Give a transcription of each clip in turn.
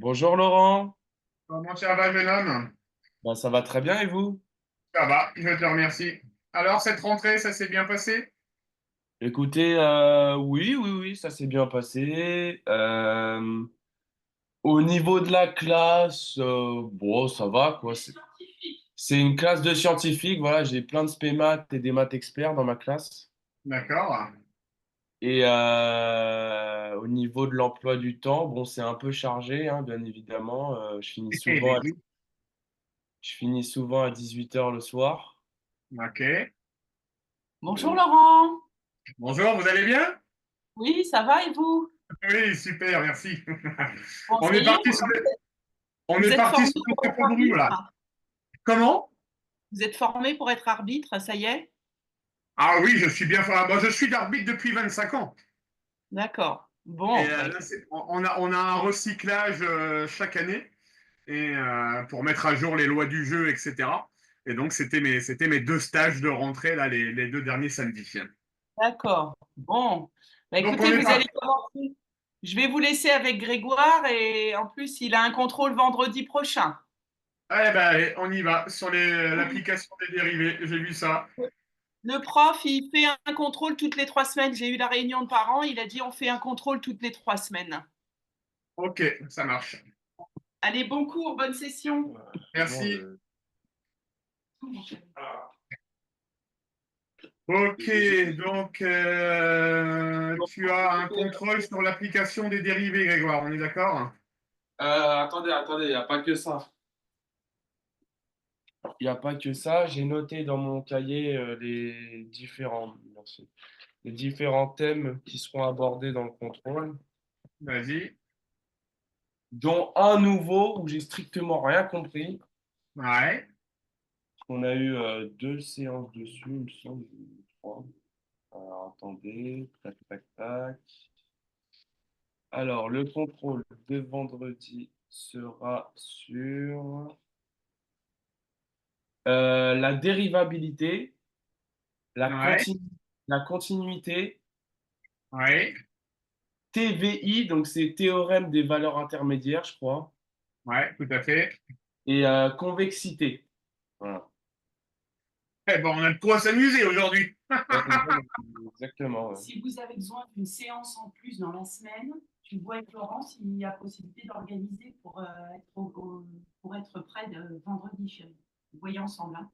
Bonjour Laurent. Comment ça va, jeune homme? Ben, ça va très bien et vous? Ça va, je te remercie. Alors, cette rentrée, ça s'est bien passé? Écoutez, oui, oui, oui, ça s'est bien passé. Au niveau de la classe, bon, ça va quoi. C'est une classe de scientifiques, voilà, j'ai plein de spé maths et des maths experts dans ma classe. D'accord. Et au niveau de l'emploi du temps, bon, c'est un peu chargé, hein, bien évidemment. Eh bien, oui. Je finis souvent à 18 heures le soir. Ok. Bonjour Laurent. Bonjour, vous allez bien? Oui, ça va et vous? Oui, super, merci. Bon, On ça est y est, parti sur on vous est êtes parti formé sur pour le être chapeau de roue, là. arbitre? Comment? Vous êtes formé pour être arbitre, ça y est? Ah oui, je suis bien. Moi, je suis d'arbitre depuis 25 ans. D'accord. Et Bon, bah, là, on a un recyclage chaque année pour mettre à jour les lois du jeu, etc. Et donc, c'était mes deux stages de rentrée, là, les deux derniers samedis. d'accord. Bon, bah, Donc, on écoutez, est vous allez parti. commencer. Je vais vous laisser avec Grégoire et en plus, il a un contrôle vendredi prochain. Eh ben, allez, on y va sur l'application des dérivés. J'ai vu ça. Le prof, il fait un contrôle toutes les 3 semaines. J'ai eu la réunion de parents, il a dit on fait un contrôle toutes les 3 semaines. Ok, ça marche. Allez, bon cours, bonne session. Franchement, Merci. Ok, donc tu as un contrôle sur l'application des dérivés, Grégoire. On est d'accord? attendez, il n'y a pas que ça. Il n'y a pas que ça. J'ai noté dans mon cahier merci, les différents thèmes qui seront abordés dans le contrôle, Vas-y. dont un nouveau où j'ai strictement rien compris. Ouais. On a eu deux séances dessus, il me semble, trois. Alors, attendez, tac, tac, tac. Alors, le contrôle de vendredi sera sur la dérivabilité, la Ouais. continu- la continuité, Ouais. TVI, donc c'est théorème des valeurs intermédiaires, je crois, Ouais, tout à fait. et convexité. Voilà. Eh ben, on a de quoi s'amuser aujourd'hui. Ouais, exactement. Ouais. Si vous avez besoin d'une séance en plus dans la semaine, tu vois avec Laurent s'il y a possibilité d'organiser pour être prêt de vendredi, chérie. Vous voyez ensemble, hein.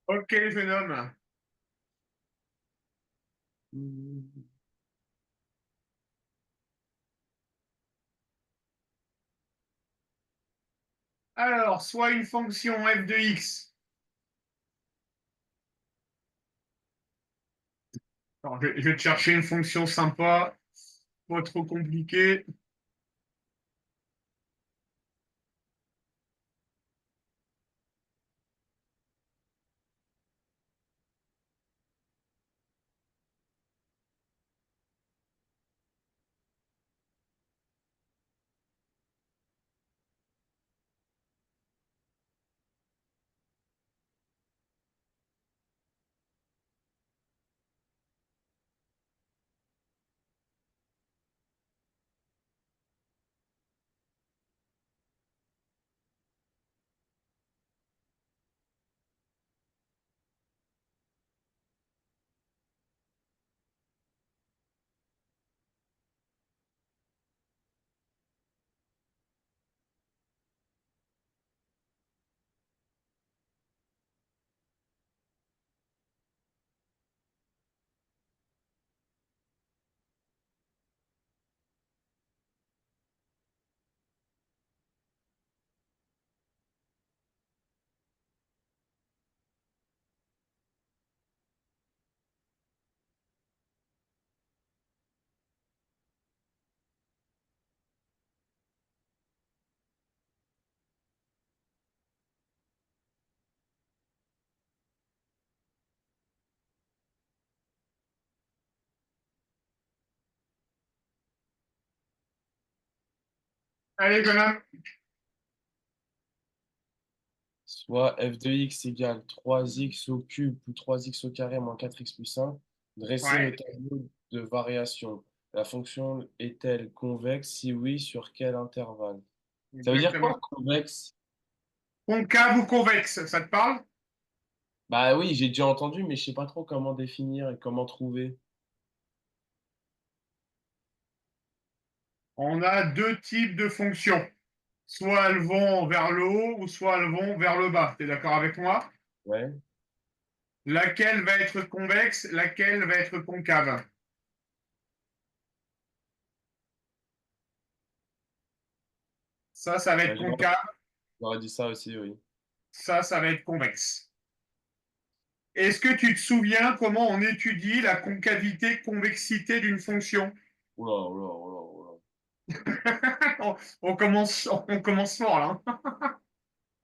Ok, jeune homme. Alors, soit une fonction f de x. Alors, je vais te chercher une fonction sympa, pas trop compliquée. Allez, jeune homme. Soit f de x égale 3x au cube plus 3x au carré moins 4x plus 1. Dresser le Ouais. tableau de variation. La fonction est-elle convexe? Si oui, sur quel intervalle? Ça veut dire Exactement. quoi, convexe? Concave ou convexe, ça te parle? Bah oui, j'ai déjà entendu, mais je sais pas trop comment définir et comment trouver. On a deux types de fonctions. Soit elles vont vers le haut ou soit elles vont vers le bas. Tu es d'accord avec moi? Ouais. Laquelle va être convexe, laquelle va être concave? Ça va Ouais, être concave. j'aurais dit ça aussi, oui. Ça va être convexe. Est-ce que tu te souviens comment on étudie la concavité-convexité d'une fonction? Oula, oula, oula, oula. On commence fort là,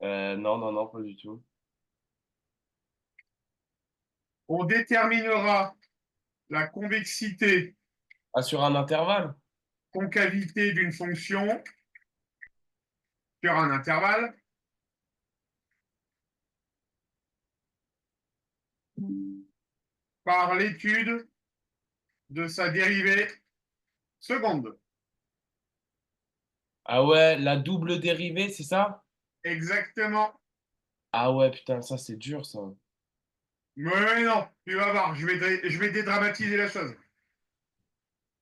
hein. Non, non, non, pas du tout. On déterminera la convexité, Ah, sur un intervalle? concavité d'une fonction sur un intervalle par l'étude de sa dérivée seconde. Ah ouais, la double dérivée, c'est ça? Exactement. Ah ouais, putain, ça c'est dur, ça. Mais non, tu vas voir, je vais dédramatiser la chose.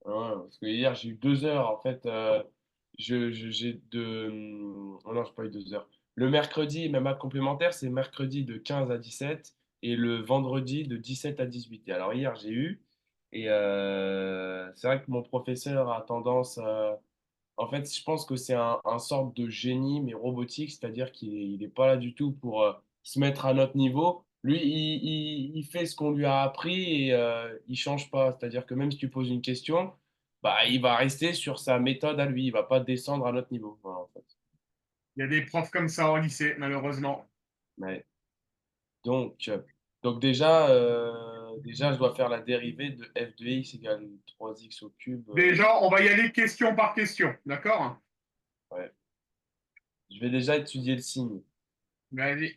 Ouais, parce que hier, j'ai eu 2 heures. En fait, j'ai oh non, j'ai pas eu 2 heures. Le mercredi, ma maths complémentaire, c'est mercredi de 15 à 17 et le vendredi de 17 à 18. Et alors, hier, j'ai eu. Et c'est vrai que mon professeur a tendance. En fait, je pense que c'est un sorte de génie, mais robotique, c'est-à-dire qu'il est pas là du tout pour se mettre à notre niveau. Lui, il fait ce qu'on lui a appris et il change pas. C'est-à-dire que même si tu poses une question, bah, il va rester sur sa méthode à lui. Il va pas descendre à notre niveau. Voilà, en fait. Il y a des profs comme ça au lycée, malheureusement. Ouais. Donc, déjà, je dois faire la dérivée de f de x égale 3x au cube. Déjà, on va y aller question par question, d'accord? Ouais. Je vais déjà étudier le signe. Vas-y.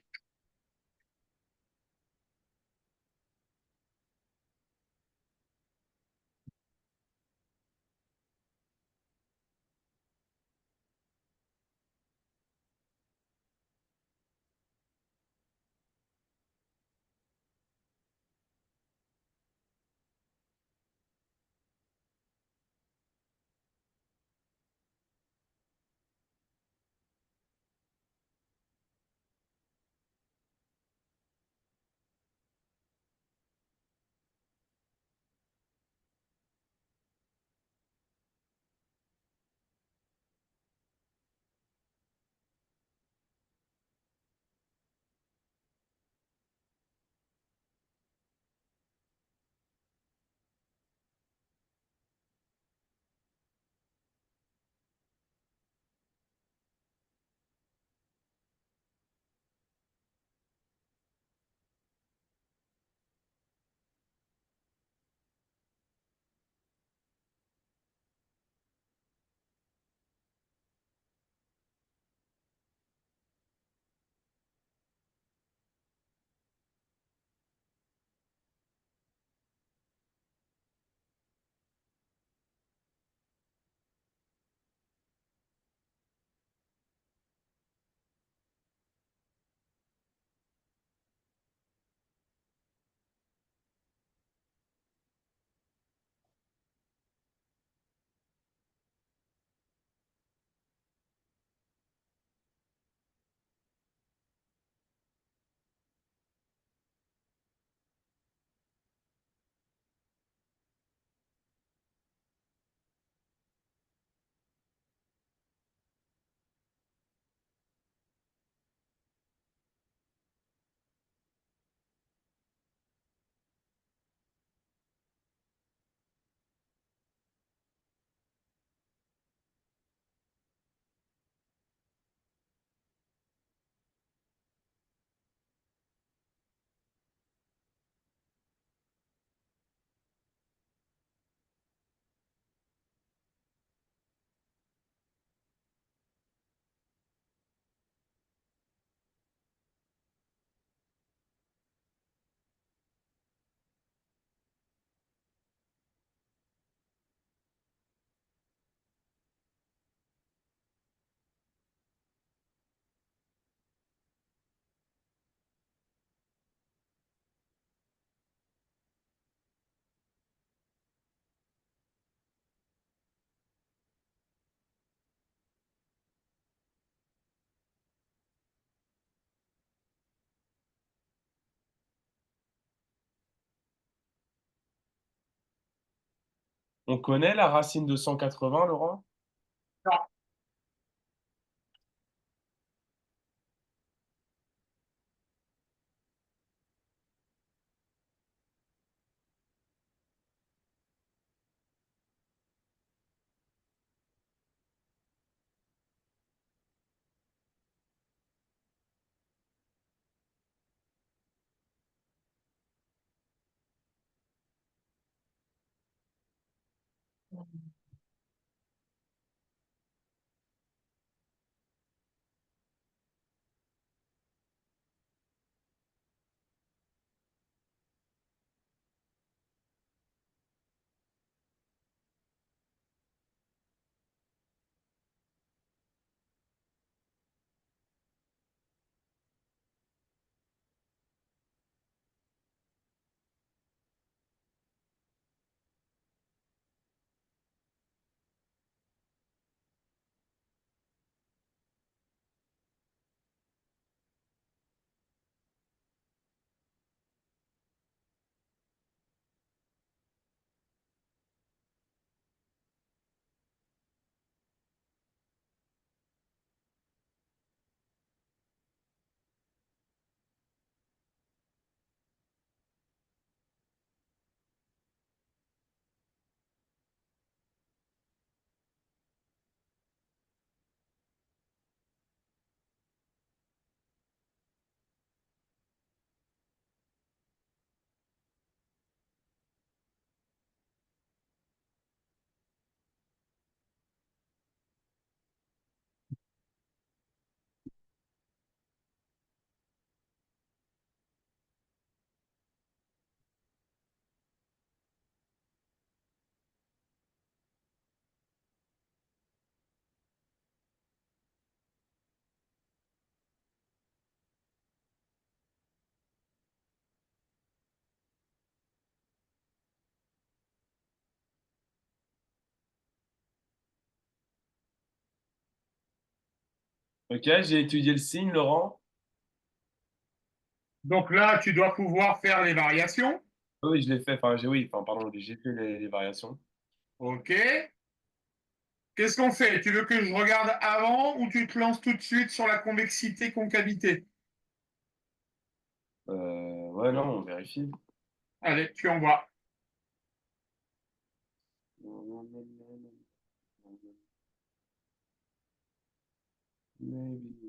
On connaît la racine de 180, Laurent? Ok, j'ai étudié le signe, Laurent. Donc là, tu dois pouvoir faire les variations. Oui, je l'ai fait. Enfin, oui, enfin, pardon, j'ai fait les variations. OK. Qu'est-ce qu'on fait? Tu veux que je regarde avant ou tu te lances tout de suite sur la convexité-concavité? Ouais, non, on vérifie. Allez, tu envoies. Maybe.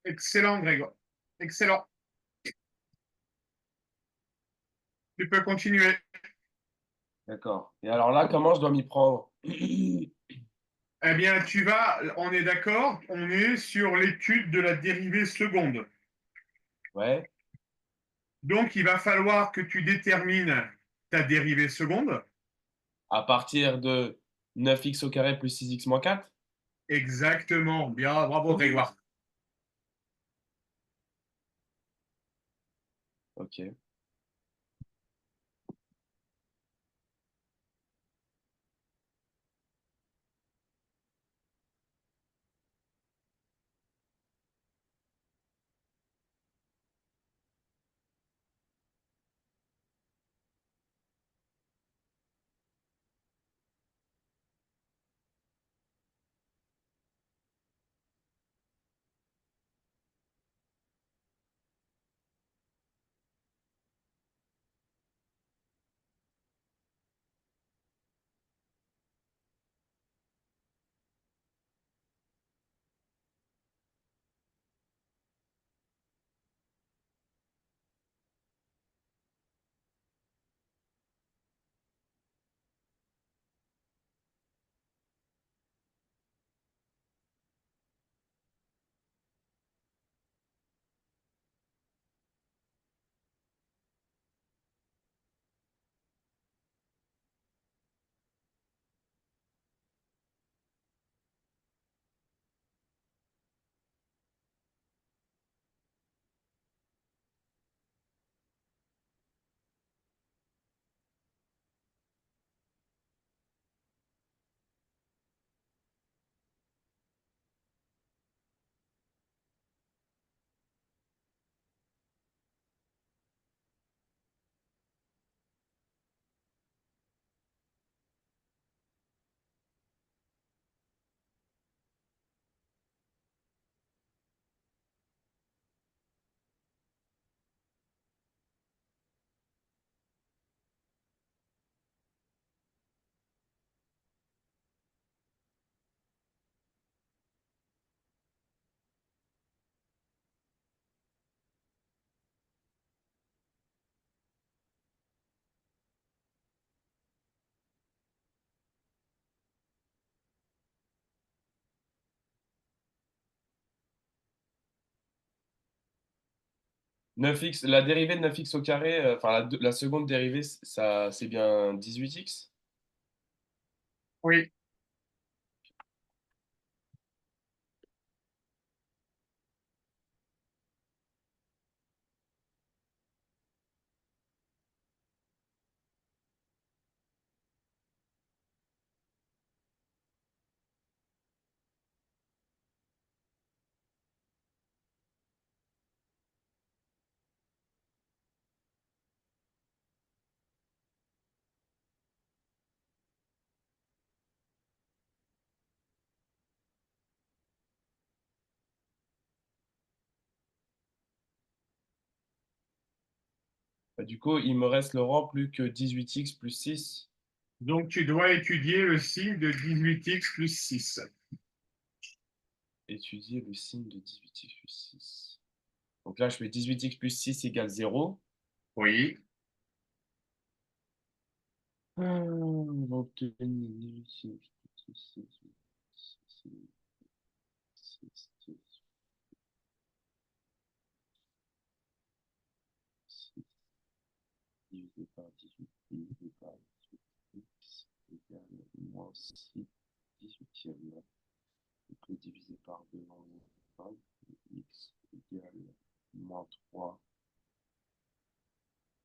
Excellent, Grégoire. Excellent. Tu peux continuer. D'accord. Et alors là, comment je dois m'y prendre? Eh bien, on est d'accord, on est sur l'étude de la dérivée seconde. Ouais. Donc, il va falloir que tu détermines ta dérivée seconde. À partir de 9x au carré plus 6x moins 4. Exactement. Bien, bravo, Grégoire. Ok. 9x, la dérivée de 9x au carré, enfin la seconde dérivée, ça, c'est bien 18x. Oui. Bah, du coup, il me reste, Laurent, plus que 18x plus 6. Donc, tu dois étudier le signe de 18x plus 6. Étudier le signe de 18x plus 6. Donc là, je fais 18x plus 6 égale 0. Oui. Donc, 18x plus 6, divisé par 18 divisé par 18 x égale moins 6 18e. Donc le divisé par 2 en moins x égale moins 3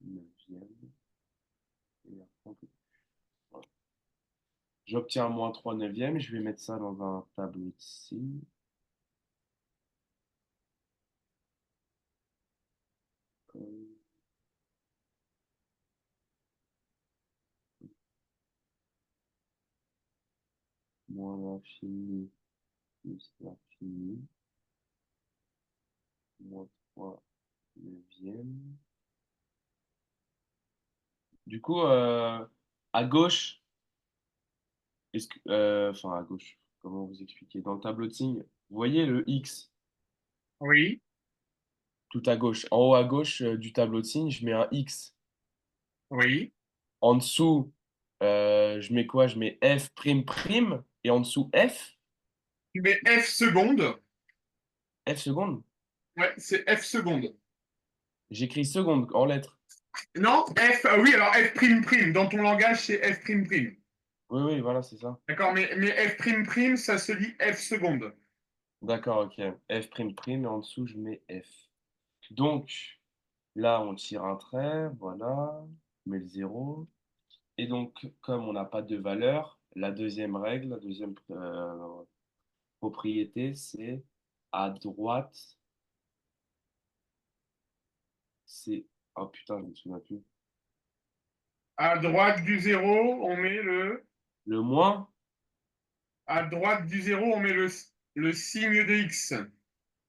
neuvième. Et après, voilà. J'obtiens moins 3 neuvième. Je vais mettre ça dans un tableau de signes. Moins l'infini plus l'infini. Moins 3 neuvième. Du coup, à gauche, enfin à gauche, comment vous expliquer? Dans le tableau de signes, vous voyez le X Oui. tout à gauche. En haut à gauche du tableau de signes, je mets un X. Oui. En dessous, je mets quoi? Je mets F prime prime. Et en dessous, F. Tu mets F seconde. F seconde. Ouais, c'est F seconde. J'écris seconde en lettres. Non, F, oui, alors F prime prime. Dans ton langage, c'est F prime prime. Oui, oui, voilà, c'est ça. D'accord, mais F prime prime, ça se dit F seconde. D'accord, ok. F prime prime. Et en dessous, je mets F. Donc, là, on tire un trait. Voilà. On met le 0. Et donc, comme on n'a pas de valeur, la deuxième règle, la deuxième propriété, c'est à droite, c'est... Oh putain, je me souviens plus. À droite du zéro, on met le. Le moins, À droite du zéro, on met le signe de X.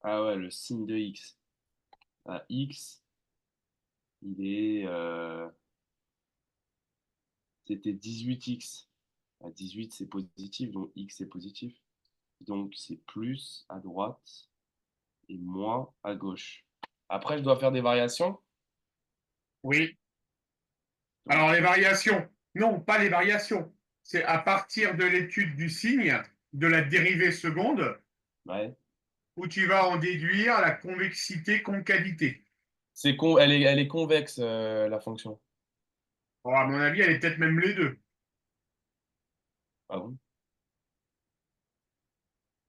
ah ouais, le signe de X. À X, il est... c'était 18x. À 18, c'est positif, donc X c'est positif. Donc c'est plus à droite et moins à gauche. Après, je dois faire des variations. Oui. Donc, Alors, les variations. Non, pas les variations. C'est à partir de l'étude du signe, de la dérivée seconde, ouais. où tu vas en déduire la convexité-concavité. Elle est convexe, la fonction. Bon, à mon avis, elle est peut-être même les deux. Ah bon?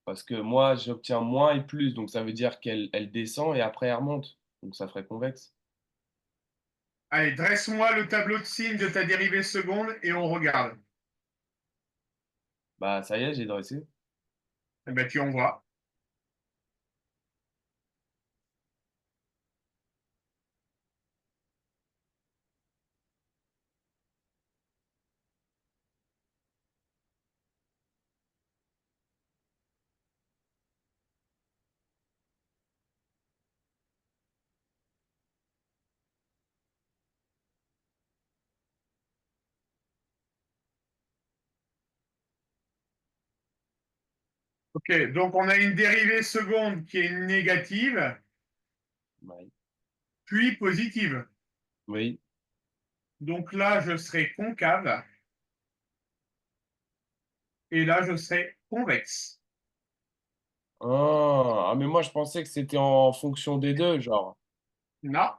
Parce que moi, j'obtiens moins et plus, donc ça veut dire elle descend et après elle remonte. Donc ça ferait convexe. Allez, dresse-moi le tableau de signe de ta dérivée seconde et on regarde. Bah ça y est, j'ai dressé. Eh ben, tu en vois. Ok, donc on a une dérivée seconde qui est négative, Ouais. puis positive. Oui. Donc là, je serai concave et là, je serai convexe. Ah, mais moi je pensais que c'était en fonction des deux, genre. Non.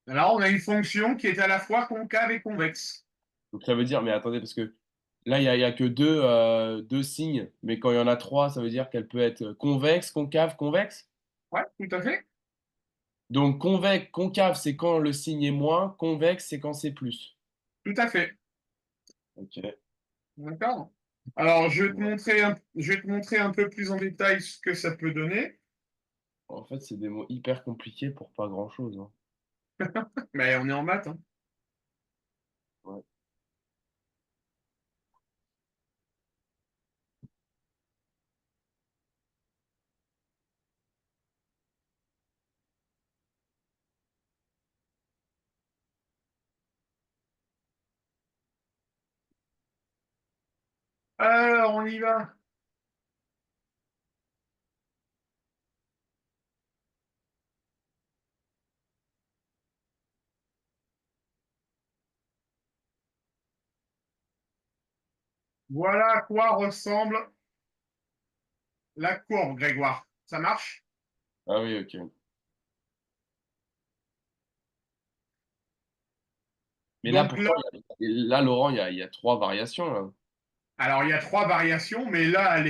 Alors, on a une fonction qui est à la fois concave et convexe. Donc ça veut dire, mais attendez, parce que là, il y a que deux signes, mais quand il y en a trois, ça veut dire qu'elle peut être convexe, concave, convexe. Ouais, tout à fait. Donc convexe, concave, c'est quand le signe est moins, convexe, c'est quand c'est plus. Tout à fait. Ok. D'accord. Alors, je vais te montrer un peu plus en détail ce que ça peut donner. En fait, c'est des mots hyper compliqués pour pas grand-chose, hein. Mais on est en maths, hein. Ouais. Alors, on y va. Voilà à quoi ressemble la courbe, Grégoire. Ça marche? Ah oui, ok. Mais là, Donc là, pourtant, là, Laurent, il y a trois variations, là. alors il y a trois variations, mais là, elle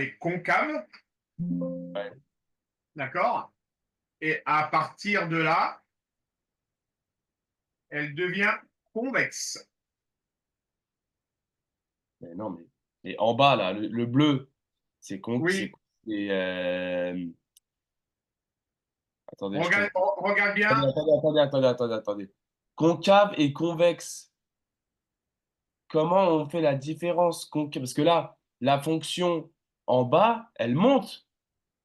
est concave, Ouais. d'accord? Et à partir de là, elle devient convexe. Mais non, mais en bas, là, le bleu, c'est Oui, attendez, je comprends. regarde bien. Attendez. Concave et convexe. Comment on fait la différence? Parce que là, la fonction en bas, elle monte.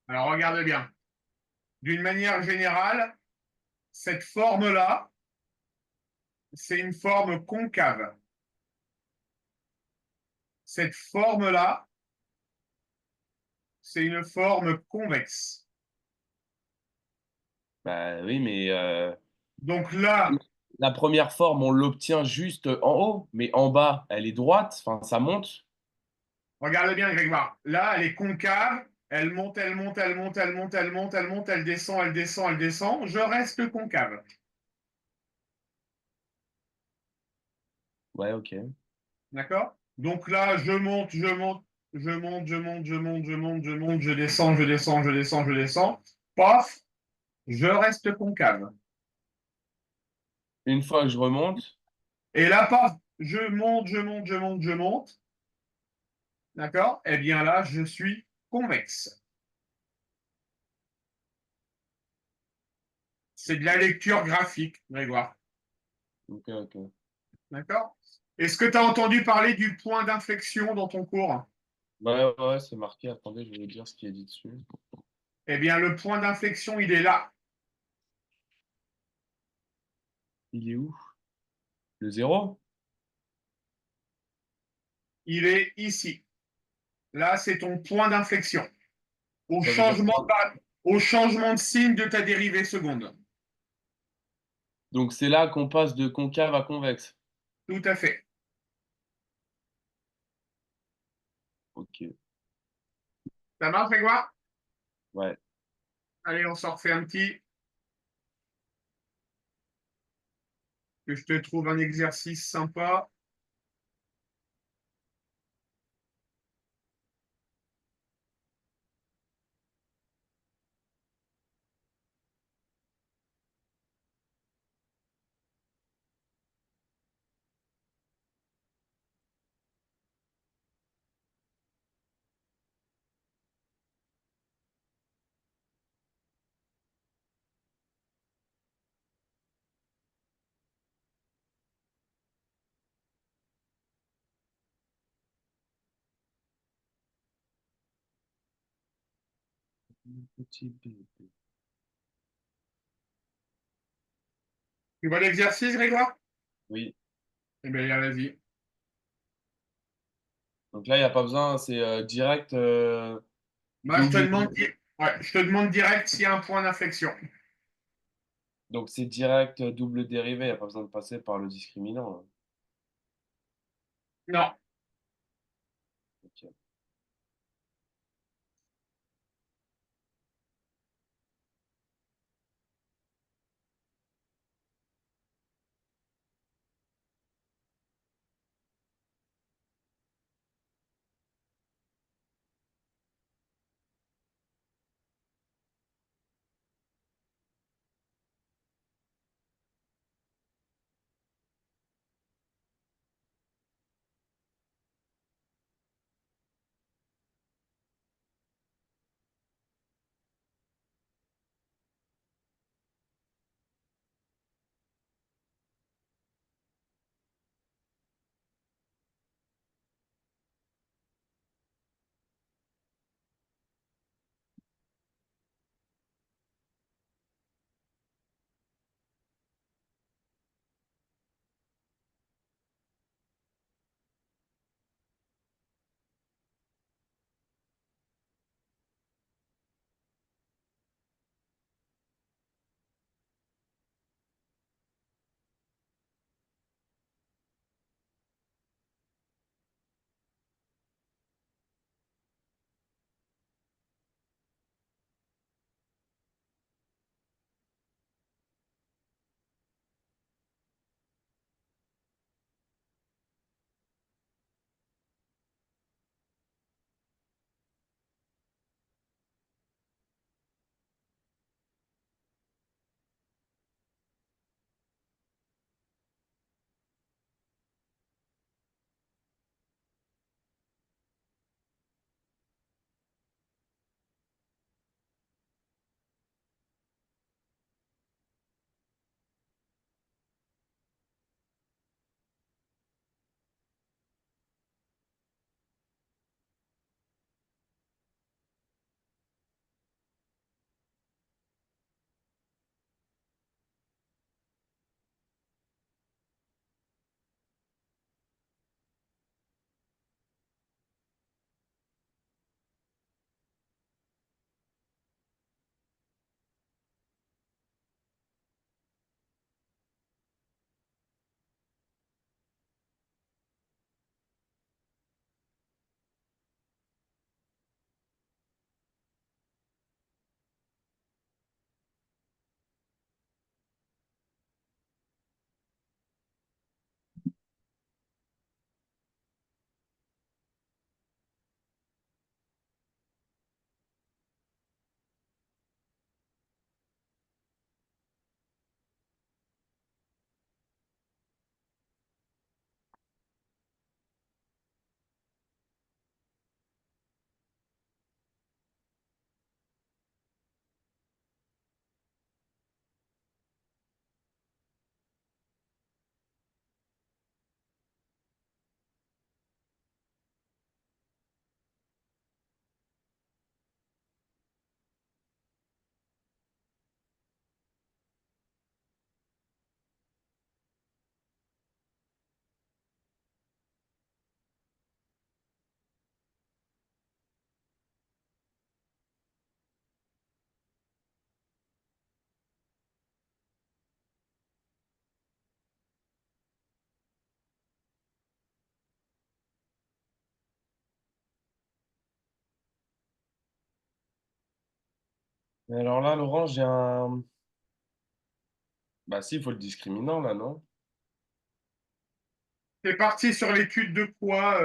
Alors regarde bien. D'une manière générale, cette forme-là, c'est une forme concave. Cette forme-là, c'est une forme convexe. Bah oui, mais Donc là, la première forme, on l'obtient juste en haut, mais en bas, elle est droite, enfin, ça monte. regarde bien, Grégoire. Là, elle est concave. Elle monte, elle monte, elle monte, elle monte, elle monte, elle monte, elle descend, elle descend, elle descend. Je reste concave. Ouais, ok. D'accord? Donc là, je monte, je monte, je monte, je monte, je monte, je monte, je monte, je descends, je descends, je descends, je descends. Paf, je reste concave. Une fois que je remonte, Et là, paf, je monte, je monte, je monte, je monte. D'accord? Eh bien là, je suis convexe. C'est de la lecture graphique, Grégoire. ok, ok. D'accord? Est-ce que tu as entendu parler du point d'inflexion dans ton cours? Ouais, c'est marqué. Attendez, je vais vous dire ce qui est dit dessus. Eh bien, le point d'inflexion, il est là. Il est où? Le zéro? Il est ici. Là, c'est ton point d'inflexion. Au Ça veut dire changement, quoi? au changement de signe de ta dérivée seconde. Donc c'est là qu'on passe de concave à convexe. Tout à fait. Ok. Ça marche, Grégoire? Ouais. Allez, on s'en refait un petit. Que je te trouve un exercice sympa. Petit bébé. Tu vois l'exercice, Grégoire? Oui. Eh bien, vas-y. Donc là, il n'y a pas besoin, c'est direct Bah, double. je te demande direct s'il y a un point d'inflexion. Donc c'est direct double dérivé, il n'y a pas besoin de passer par le discriminant, là. Non. Ok. Mais alors là, Laurent, j'ai un. Bah si, il faut le discriminant là, non? C'est parti sur l'étude de quoi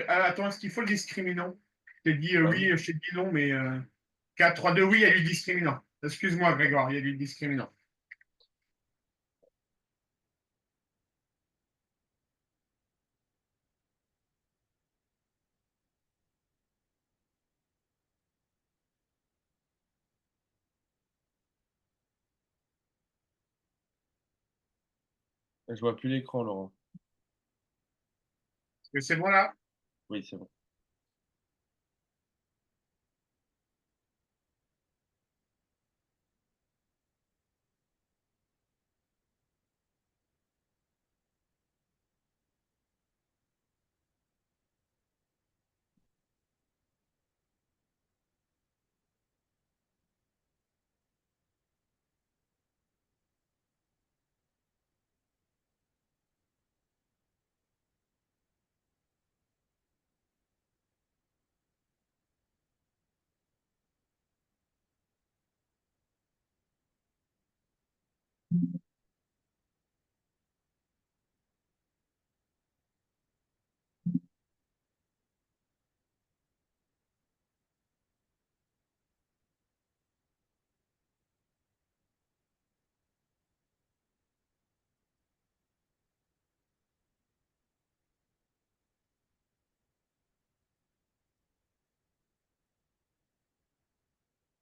attends, est-ce qu'il faut le discriminant? Je t'ai dit Bah oui, oui. je t'ai dit non, mais 4, 3, 2, oui, il y a du discriminant. Excuse-moi, Grégoire, il y a du discriminant. Je vois plus l'écran, Laurent. Est-ce que c'est bon là? Oui, c'est bon.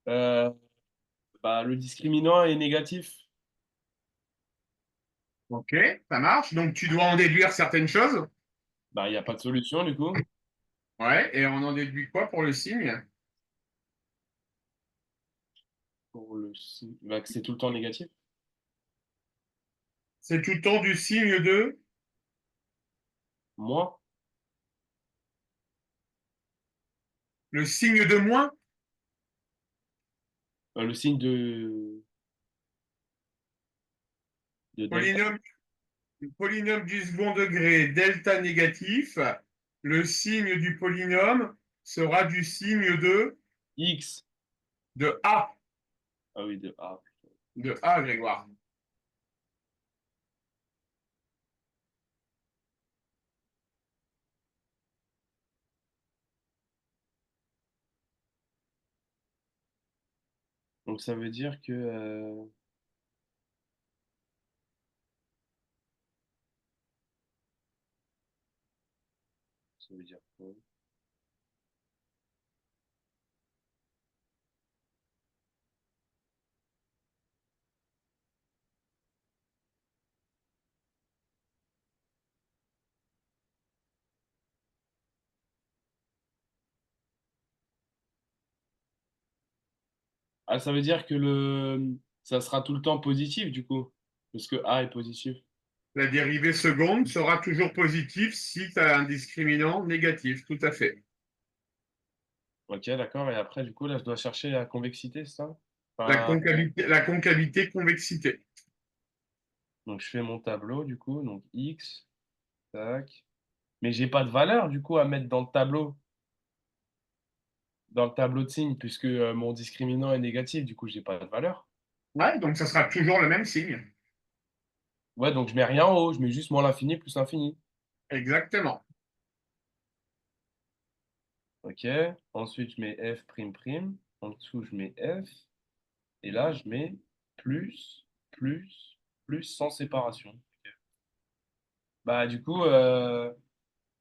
Euh, Bah, le discriminant est négatif. Ok, ça marche. Donc tu dois en déduire certaines choses. Bah, il n'y a pas de solution du coup. Ouais, et on en déduit quoi pour le signe? Pour bah, que c'est tout le temps négatif. C'est tout le temps du signe de Moins. le signe de moins. Le signe de delta. Polynôme, polynôme du second degré, delta négatif. Le signe du polynôme sera du signe X. de A. Ah oui, de A. De A, Grégoire. Donc ça veut dire que. Ça veut dire quoi? Ah, ça veut dire que ça sera tout le temps positif du coup. Parce que A est positif. La dérivée seconde sera toujours positive si tu as un discriminant négatif, tout à fait. Ok, d'accord. Et après, du coup, là, je dois chercher la convexité, c'est ça? La Enfin, concavité, la concavité convexité. donc je fais mon tableau du coup. Donc X. Tac. Mais j'ai pas de valeur du coup à mettre dans le tableau de signes, puisque mon discriminant est négatif, du coup j'ai pas de valeur. Ouais, donc ça sera toujours le même signe. Ouais, donc je mets rien en haut, je mets juste moins l'infini plus l'infini. Exactement. Ok. Ensuite je mets f prime prime. En dessous je mets f. Et là je mets plus, plus, plus sans séparation. Bah du coup,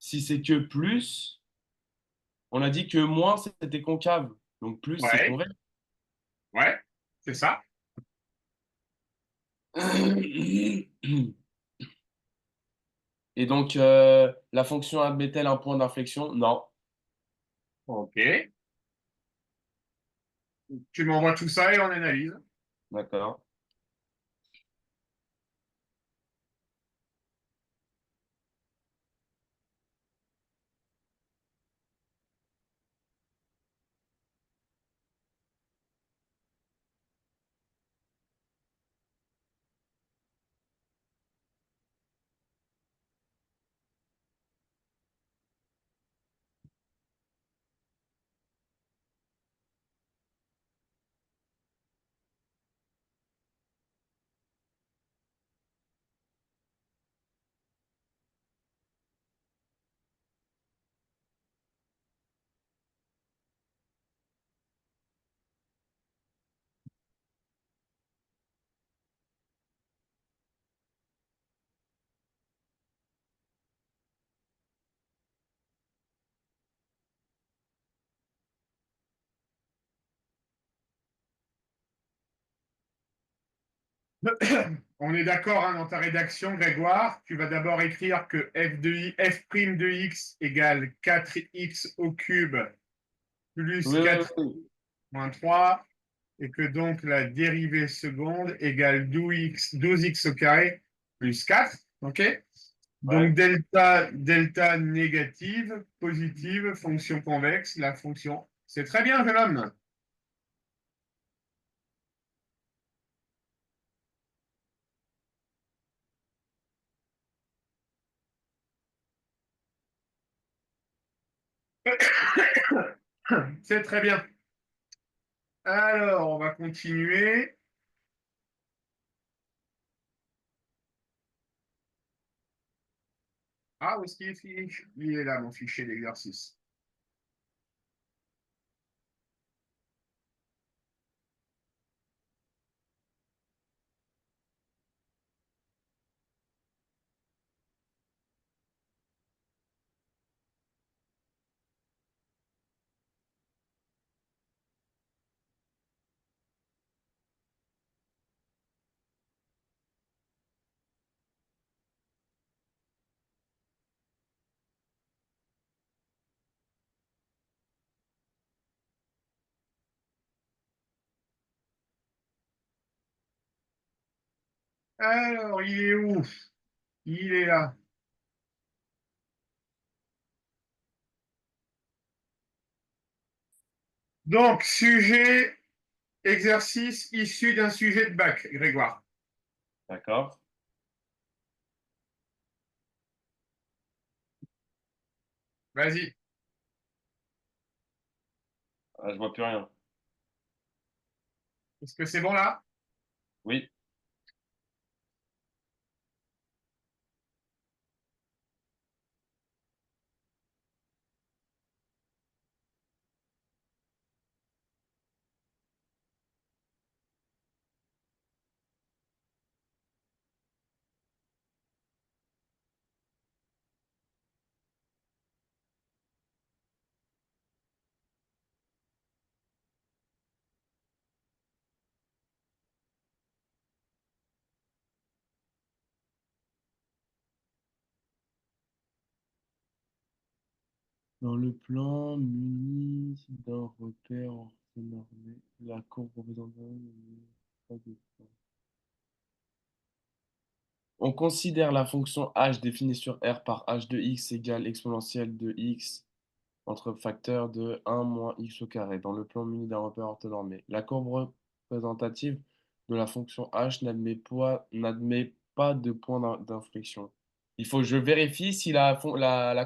si c'est que plus, on a dit que moins c'était concave. Donc plus c'est Ouais, convexe. ouais, c'est ça. Et donc, la fonction admet-elle un point d'inflexion? Non. Ok. Tu m'envoies tout ça et on analyse. D'accord. On est d'accord hein, dans ta rédaction, Grégoire. Tu vas d'abord écrire que f' de x égale 4x au cube plus Oui, oui, 4 oui. moins 3 et que donc la dérivée seconde égale 12x au carré plus 4. OK? Donc Ouais. delta négative, positive, fonction convexe, la fonction. C'est très bien, jeune homme. C'est très bien. Alors, on va continuer. Ah, où est-ce qu'il est? Il est là, mon fichier d'exercice. Alors, il est où? Il est là. Donc, sujet, exercice issu d'un sujet de bac, Grégoire. D'accord. Vas-y. Ah, je vois plus rien. Est-ce que c'est bon là? Oui. Dans le plan muni d'un repère orthonormé, la courbe horizontale pas de point. On considère la fonction h définie sur R par h de x égale exponentielle de x entre facteur de 1 moins x au carré dans le plan muni d'un repère orthonormé. La courbe représentative de la fonction h n'admet pas de point d'inflexion. Il faut que je vérifie si la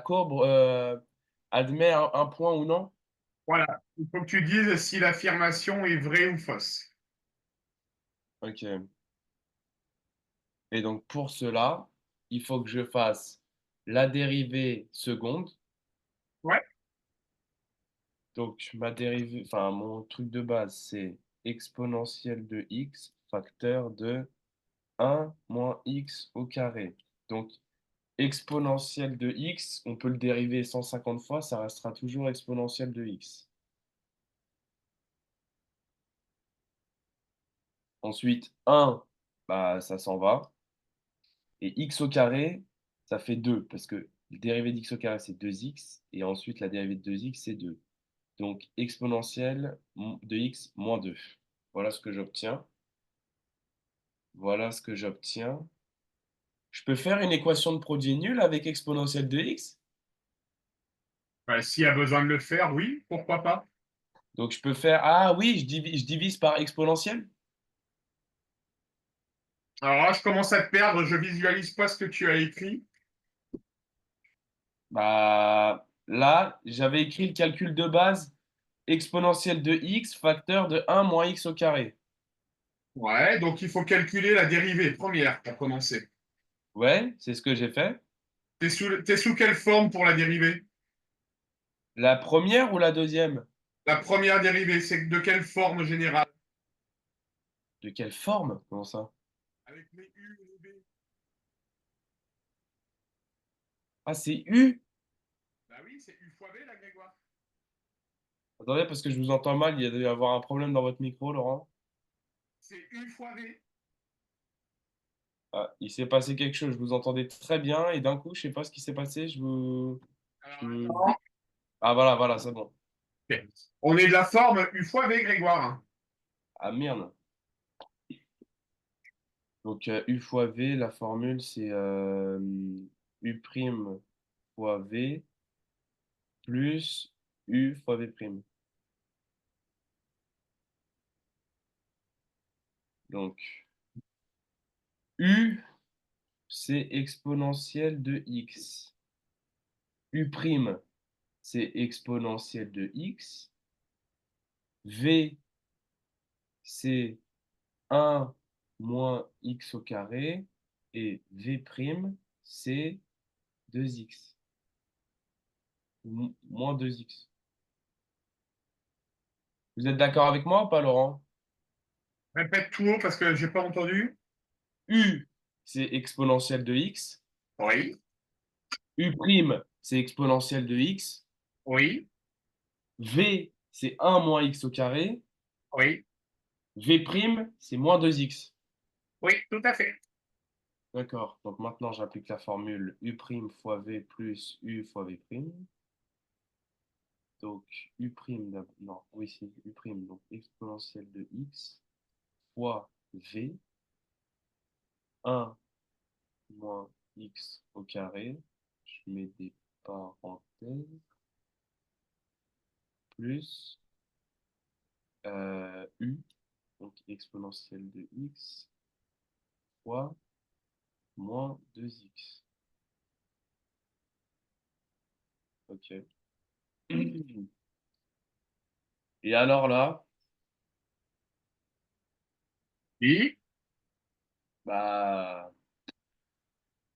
courbe admet un point ou non. Voilà. Il faut que tu dises si l'affirmation est vraie ou fausse. Ok. Et donc pour cela, il faut que je fasse la dérivée seconde. Ouais. Donc ma dérivée, enfin mon truc de base, c'est exponentielle de x facteur de 1 moins x au carré. Donc exponentielle de x, on peut le dériver 150 fois, ça restera toujours exponentielle de x. Ensuite, 1, bah, ça s'en va. Et x au carré, ça fait 2, parce que le dérivé d'x au carré, c'est 2x. Et ensuite, la dérivée de 2x, c'est 2. Donc, exponentielle de x moins 2. Voilà ce que j'obtiens. Voilà ce que j'obtiens. Je peux faire une équation de produit nul avec exponentielle de x? Bah, s'il y a besoin de le faire, oui, pourquoi pas. Donc, je peux faire... Ah oui, je divise par exponentielle? Alors là, je commence à te perdre, je visualise pas ce que tu as écrit. Bah, là, j'avais écrit le calcul de base exponentielle de x facteur de 1 moins x au carré. Ouais, donc il faut calculer la dérivée première pour commencer. Ouais, c'est ce que j'ai fait. T'es sous quelle forme pour la dérivée? La première ou la deuxième? La première dérivée, c'est de quelle forme générale? De quelle forme? Comment ça? Avec les U et les B. Ah, c'est u? Bah oui, c'est U fois B, la Grégoire. Attendez, parce que je vous entends mal, il y a dû y avoir un problème dans votre micro, Laurent. C'est U fois V. Ah, il s'est passé quelque chose. Je vous entendais très bien et d'un coup, je sais pas ce qui s'est passé. Alors, je- attends. Ah, voilà, voilà, c'est bon. Ok. On est de la forme U fois V, Grégoire. Ah, merde. Donc, U fois V, la formule, c'est U prime fois V plus U fois V prime. Donc, U, c'est exponentielle de X. U prime, c'est exponentielle de X. V, c'est 1 moins X au carré. Et V prime, c'est 2X. Moins 2X. Vous êtes d'accord avec moi ou pas, Laurent? Répète tout haut parce que j'ai pas entendu. U, c'est exponentielle de X. Oui, U prime, c'est exponentielle de X. oui, V, c'est 1 moins X au carré. oui, V prime, c'est moins 2X. oui, tout à fait. D'accord. Donc maintenant, j'applique la formule U prime fois V plus U fois V prime. Donc U prime, non, oui, c'est U prime, donc exponentielle de X fois V, 1 moins X au carré. Je mets des parenthèses, plus U, donc exponentielle de X fois moins 2X. Ok. Et alors là, Oui. bah,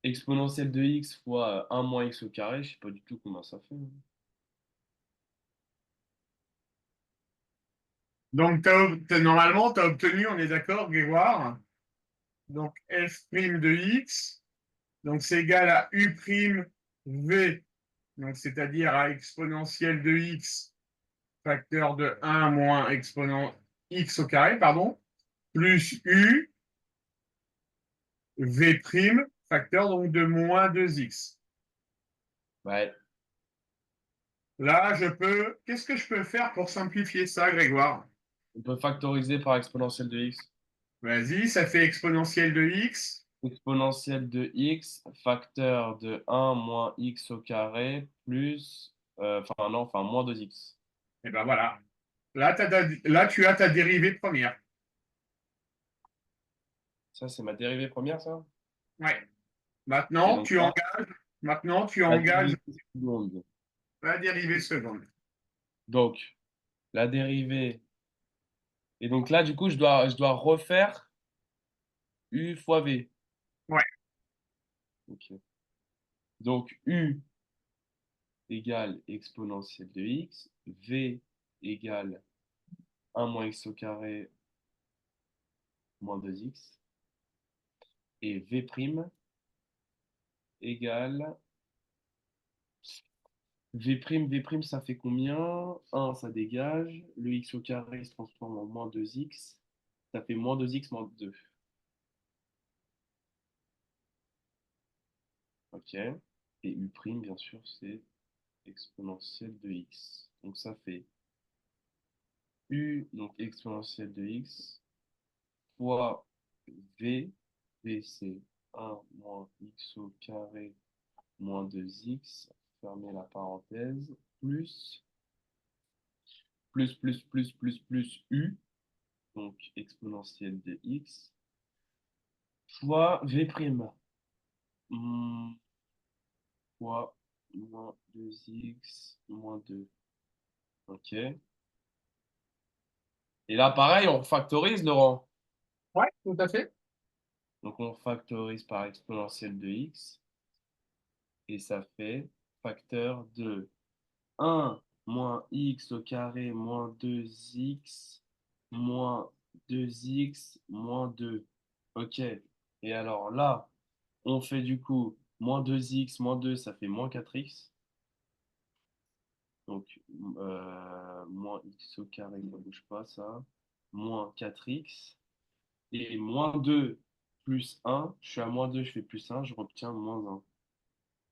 exponentielle de X fois 1 moins X au carré, je sais pas du tout comment ça fait, hein. Donc, normalement, tu as obtenu, on est d'accord, Grégoire. Donc, f' de x, donc c'est égal à u' v, donc c'est-à-dire à exponentielle de x, facteur de 1 moins exponent x au carré, pardon, plus u, v', facteur donc de moins 2x. Ouais, Là, qu'est-ce que je peux faire pour simplifier ça, Grégoire? on peut factoriser par exponentielle de X. Vas-y, ça fait exponentielle de x. Exponentielle de X, facteur de 1 moins X au carré, plus, enfin non, enfin moins 2X. Et ben voilà. Là, tu as ta dérivée première. Ça, c'est ma dérivée première, ça? Ouais. Et Maintenant, donc tu là, engages, maintenant, tu la engages dérivée seconde. la dérivée seconde. Donc, la dérivée. Et donc là, du coup, je dois refaire U fois V. Ouais. Ok. Donc, U égale exponentielle de X, V égale 1 moins X au carré moins 2X, et V prime égale V prime, ça fait combien? 1, ça dégage. Le X au carré se transforme en moins 2X. Ça fait moins 2X moins 2. Ok. Et U prime, bien sûr, c'est exponentielle de X. Donc ça fait U, donc exponentielle de X, fois V. V, c'est 1 moins X au carré moins 2X. Fermez la parenthèse. Plus donc exponentielle de X, fois V prime. Fois moins 2X moins 2. Ok. Et là, pareil, on factorise, Laurent. Ouais, tout à fait. Donc, on factorise par exponentielle de X. Et ça fait facteur de 1 moins X au carré moins 2X moins 2X moins 2. Ok. Et alors là, on fait du coup moins 2X moins 2, ça fait moins 4X. Donc, moins x au carré, ça ne bouge pas, ça. Moins 4x. Et moins 2, plus un, je suis à moins 2, je fais plus un, je retiens moins un.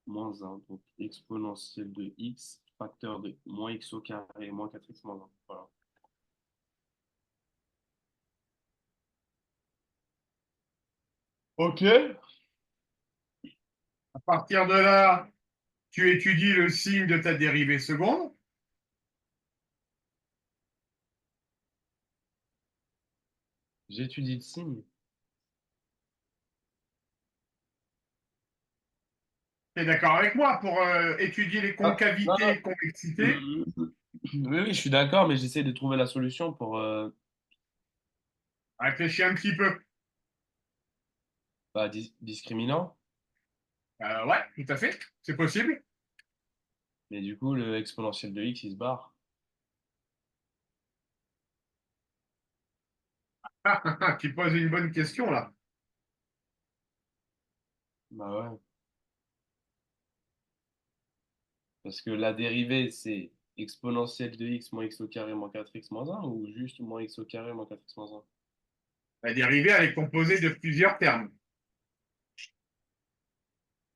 Moins un, donc exponentielle de x, facteur de moins x au carré, moins 4x moins un. Voilà. Ok. À partir de là, tu étudies le signe de ta dérivée seconde. J'étudie le signe. Tu es d'accord avec moi pour étudier les Ah, non, concavités non. et convexités? Oui, oui, je suis d'accord, mais j'essaie de trouver la solution pour Réfléchis un petit peu. bah, discriminant. Ouais, tout à fait, c'est possible. Mais du coup, le exponentiel de x, il se barre. Tu poses une bonne question là. Bah ouais. Parce que la dérivée, c'est exponentielle de x moins x au carré moins 4x moins un ou juste moins x au carré moins 4x moins un. La dérivée, elle est composée de plusieurs termes.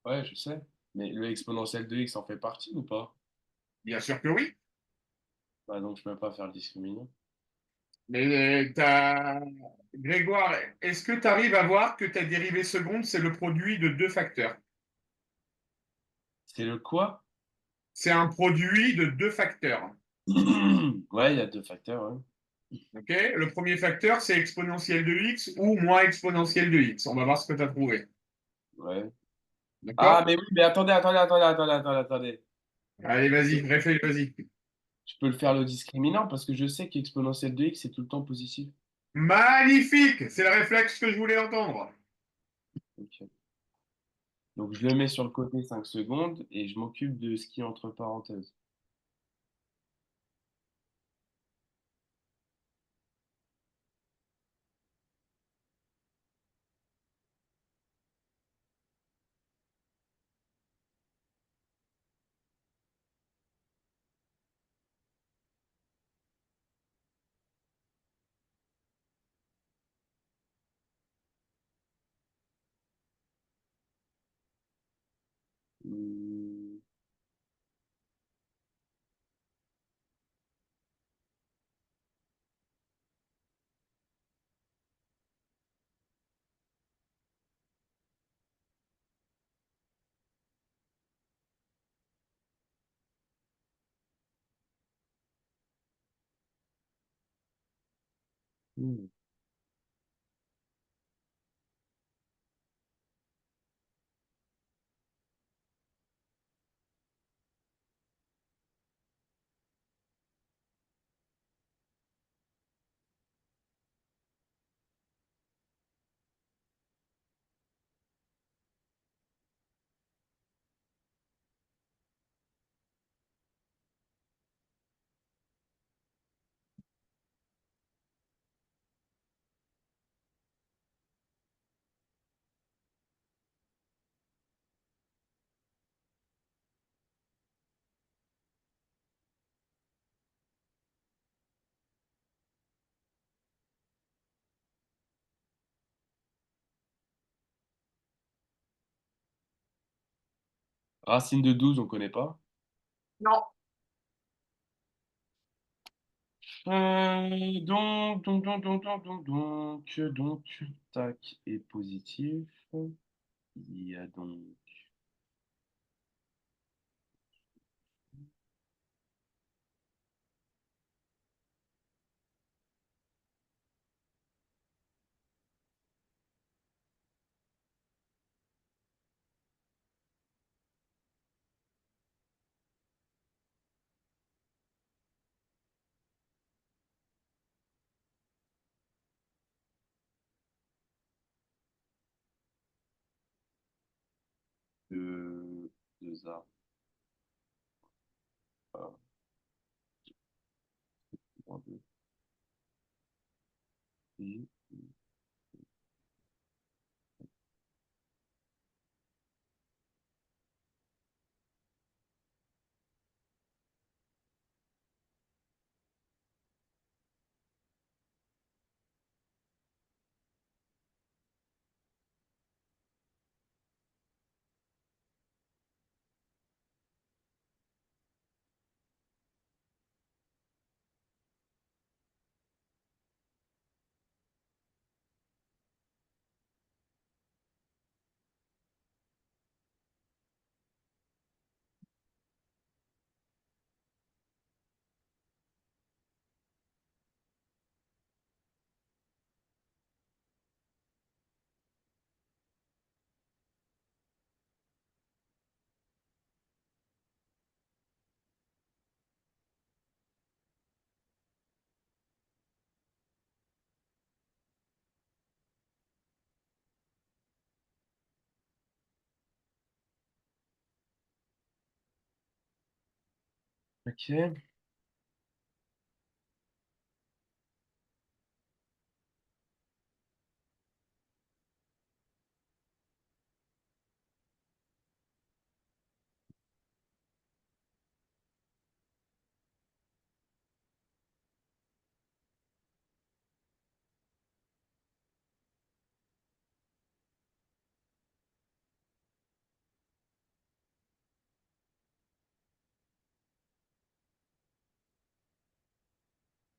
Ouais, je sais. Mais le exponentiel de x en fait partie ou pas? Bien sûr que oui. Bah donc je peux même pas faire le discriminant. Mais Grégoire, est-ce que tu arrives à voir que ta dérivée seconde, c'est le produit de deux facteurs? C'est le quoi? C'est un produit de deux facteurs. Ouais, il y a deux facteurs, ouais. Ok, le premier facteur, c'est exponentielle de x ou moins exponentielle de x. On va voir ce que tu as trouvé. Ouais. Ah, D'accord? mais oui, mais attendez. Allez, vas-y, réfléchis, vas-y. Je peux le faire le discriminant parce que je sais qu'exponentielle de x, c'est tout le temps positif. Magnifique! C'est le réflexe que je voulais entendre. Ok. Donc je le mets sur le côté 5 secondes et je m'occupe de ce qui est entre parenthèses. Hmm, hmm. Racine de 12, on connaît pas. Non. Tac, est positif. Il y a donc deux A. Voilà, moins deux, et Ok.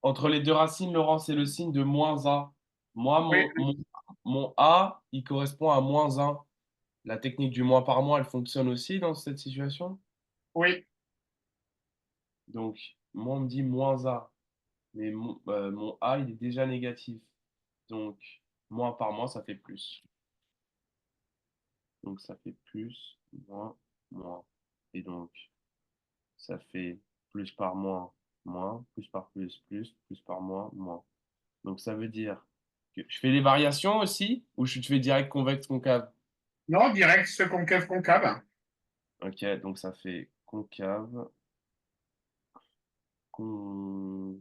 Entre les deux racines, Laurent, c'est le signe de moins A. Moi, Oui, mon A, il correspond à moins 1. La technique du moins par moins, elle fonctionne aussi dans cette situation? oui. Donc, moi, on me dit moins A. Mais mon A, il est déjà négatif. Donc, moins par moins, ça fait plus. Donc, ça fait plus, moins, moins. Et donc, ça fait plus par moins, moins, plus par plus par moins, moins. Donc, ça veut dire que je fais les variations aussi, ou je fais direct convexe concave? Non, direct, ce concave, concave. Ok, donc ça fait concave, convexe,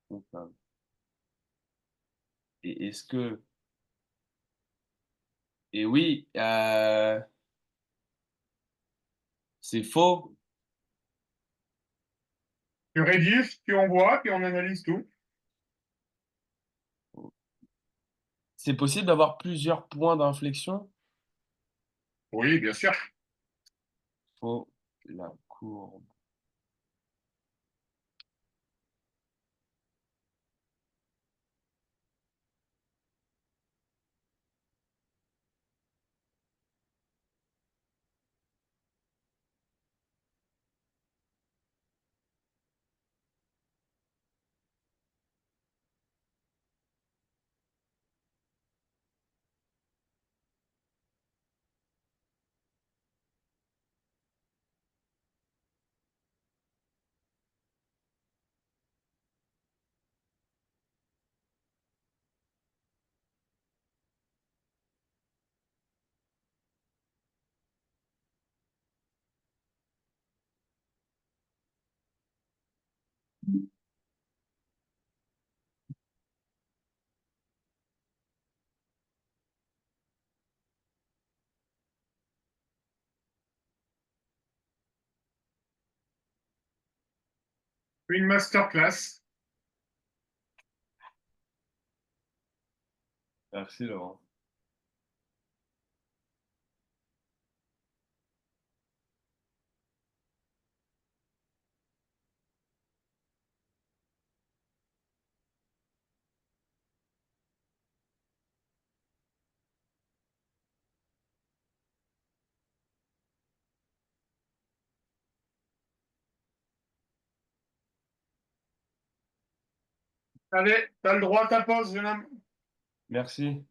concave. Et est-ce que... Et oui, c'est faux. Tu rédiges, tu envoies, puis on analyse tout. C'est possible d'avoir plusieurs points d'inflexion. Oui, bien sûr. Faux, la courbe. Une masterclass. Merci, Laurent. Allez, t'as le droit à ta pause, jeune homme. Merci.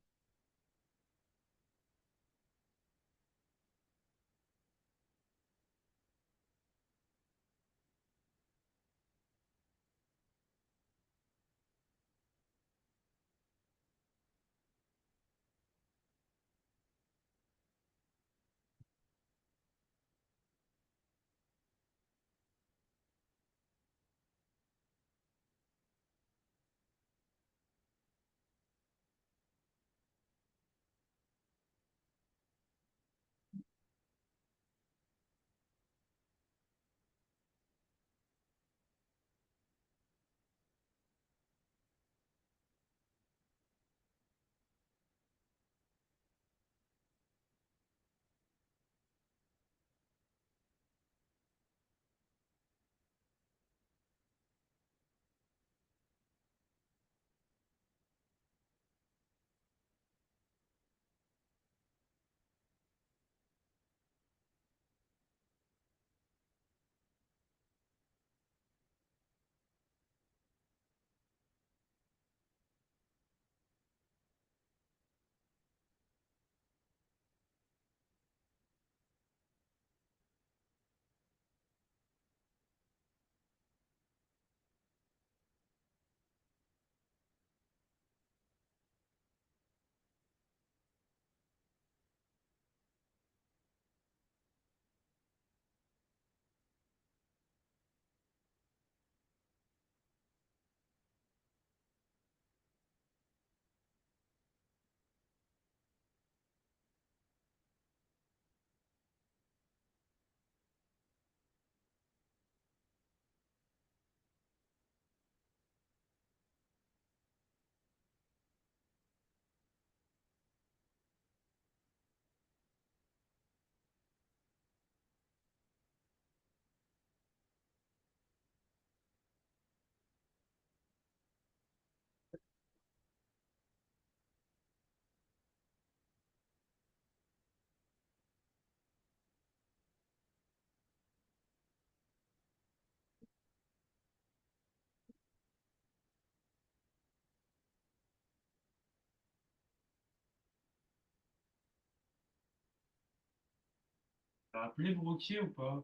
T'as appelé Broquier ou pas?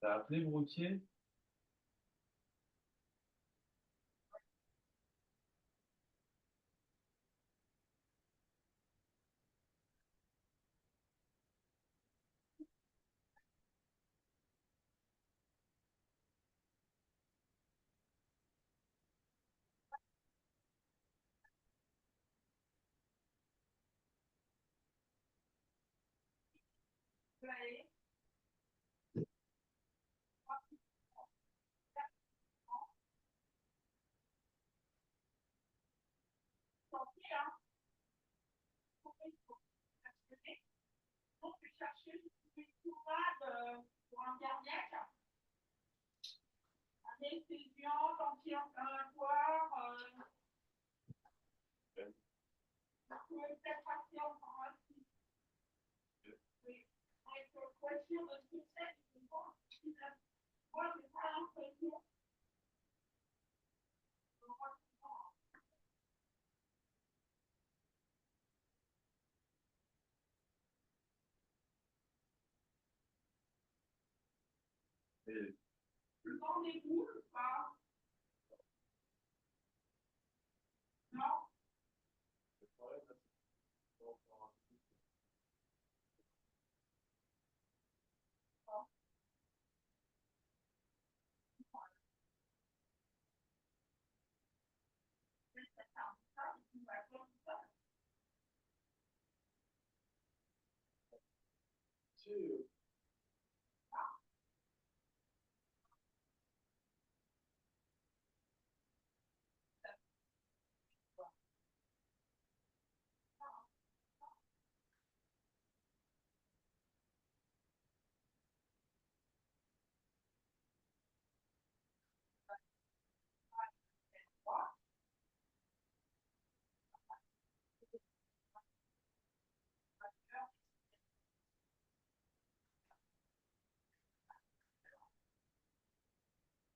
T'as appelé Broquier? Pour un cardiaque, anesthésiante, anti-inflammatoire, vous pouvez peut-être passer en pharmacie. Oui. Avec voiture de ce que c'est, je pense. Moi, j'ai pas l'impression. Et- Dans des boules, pas. Non.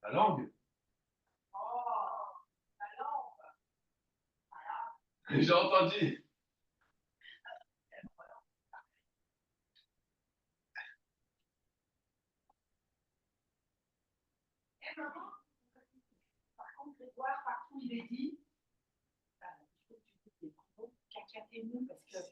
La langue? Oh, alors, J'ai entendu. et maman, par contre, Grégoire, partout il est dit, il faut que tu fais des gros cacatémou parce que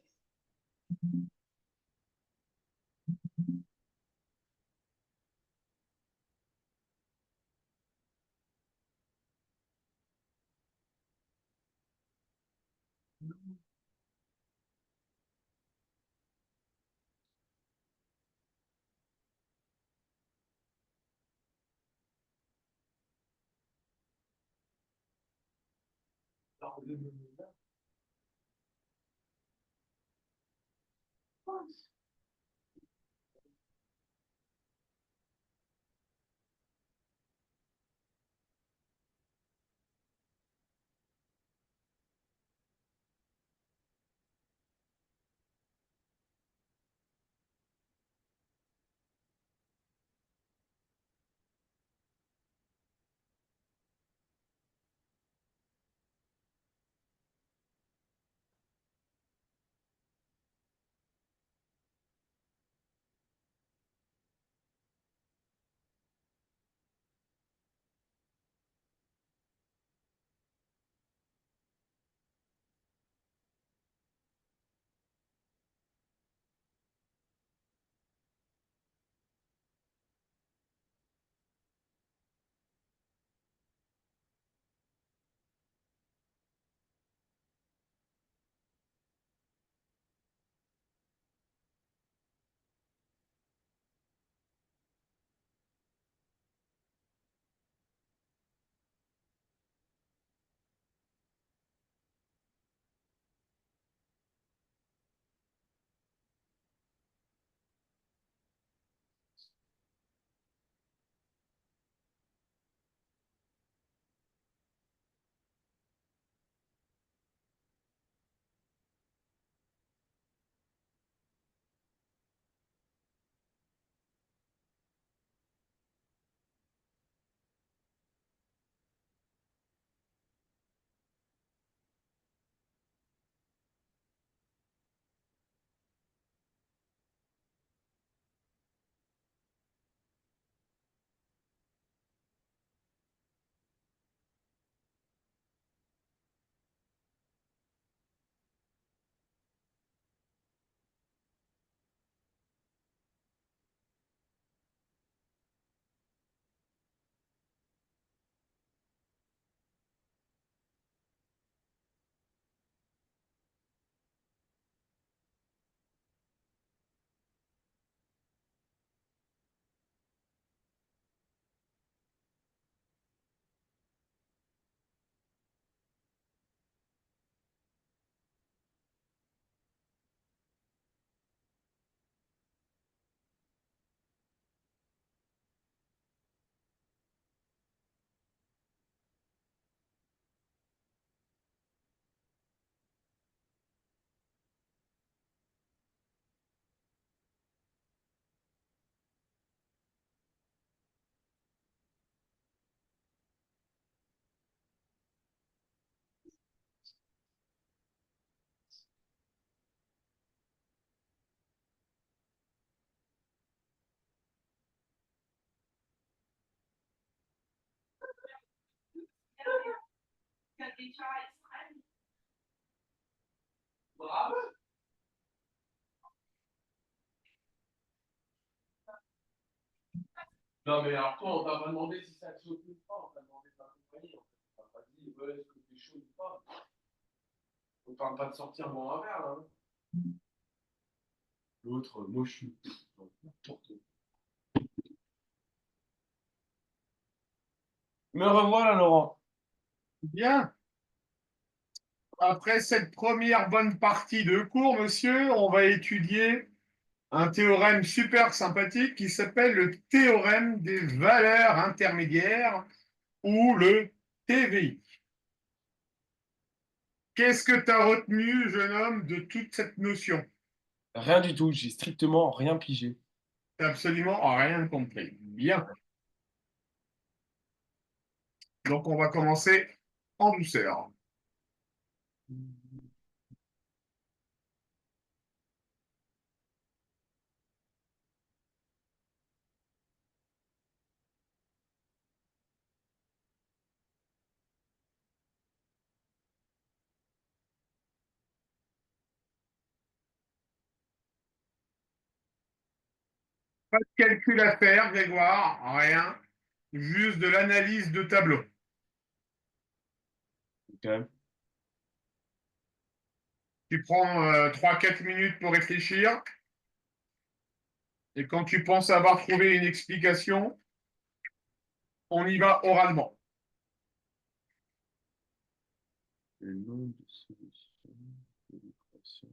des cas extrêmes. Bravo. Non, mais alors toi, on t'a pas demandé si ça te chauffe ou pas, on t'a demandé ta compagnie. On t'a pas dit, ouais, est-ce que t'es chaud ou pas. On parle pas de sortir boire un verre, là. L'autre, moi, je suis. Me revoilà, Laurent. Bien. Après cette première bonne partie de cours, monsieur, on va étudier un théorème super sympathique qui s'appelle le théorème des valeurs intermédiaires ou le TVI. Qu'est-ce que tu as retenu, jeune homme, de toute cette notion? Rien du tout, j'ai strictement rien pigé. Tu absolument rien compris. Bien. Donc, on va commencer en douceur. Pas de calcul à faire, Grégoire, rien. Juste de l'analyse de tableau. Ok. Tu prends 3-4 minutes pour réfléchir. Et quand tu penses avoir trouvé une explication, on y va oralement. Le nombre de solutions de l'équation.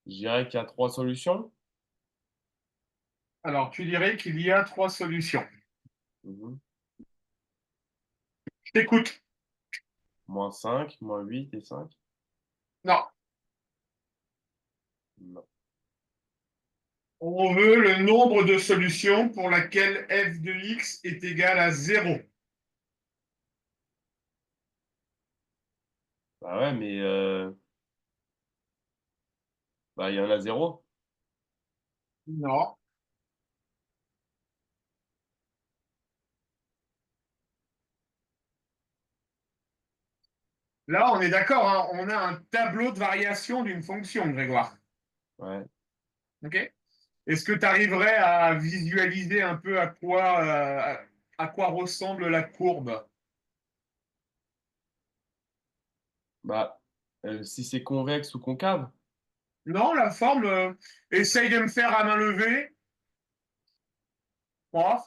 Je dirais qu'il y a 3 solutions. Alors, tu dirais qu'il y a 3 solutions. Mhm. Je t'écoute. Moins 5, moins 8 et 5. Non, Non. on veut le nombre de solutions pour laquelle f de x est égal à 0. Bah ouais, mais bah, il y en a 0. Non. Là, on est d'accord, hein, on a un tableau de variation d'une fonction, Grégoire. Ouais. Ok. Est-ce que tu arriverais à visualiser un peu à quoi ressemble la courbe? Bah, si c'est convexe ou concave, Non, la forme, essaye de me faire à main levée. Prof,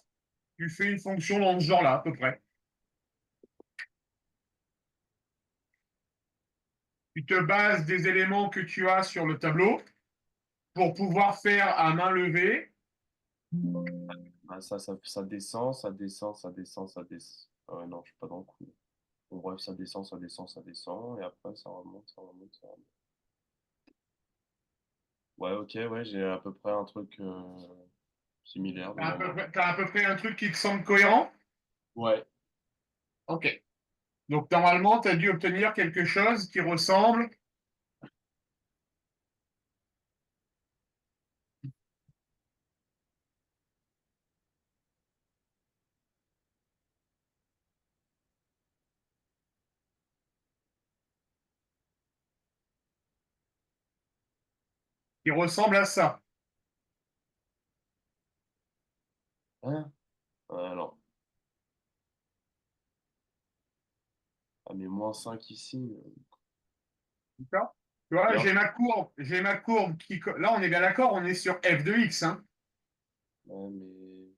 tu fais une fonction dans ce genre-là, à peu près. Tu te bases des éléments que tu as sur le tableau pour pouvoir faire à main levée. bah, ça descend, ça descend, ça descend, ça descend. Ah ouais, non, je suis pas dans le coup. Bon, bref, ça descend, ça descend, ça descend, et après, ça remonte, ça remonte, ça remonte. Ouais, ok, ouais, j'ai à peu près un truc similaire Tu as, devant moi. à peu près un truc qui te semble cohérent? Ouais. Ok. Donc, normalement, tu as dû obtenir quelque chose qui ressemble à ça. Hein? Alors, ah, mais moins 5 ici. D'accord. Tu vois, Et en- j'ai ma courbe qui. Là, on est bien d'accord, on est sur f de x. Hein. Ouais, mais...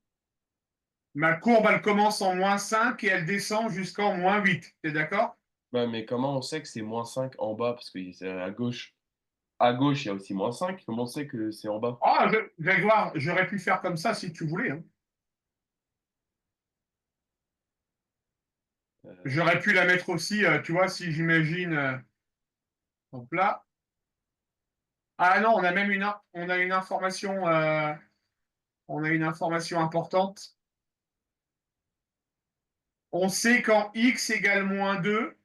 Ma courbe, elle commence en moins 5 et elle descend jusqu'en moins 8. Tu es d'accord? Ouais, mais comment on sait que c'est moins 5 en bas? Parce que c'est à gauche. À gauche, il y a aussi moins 5. Comment on sait que c'est en bas? Ah, Grégoire, j'aurais pu faire comme ça si tu voulais. Hein. Euh, J'aurais pu la mettre aussi, tu vois, si j'imagine. Donc là. Ah non, on a une information importante. On sait qu'en x égale moins 2,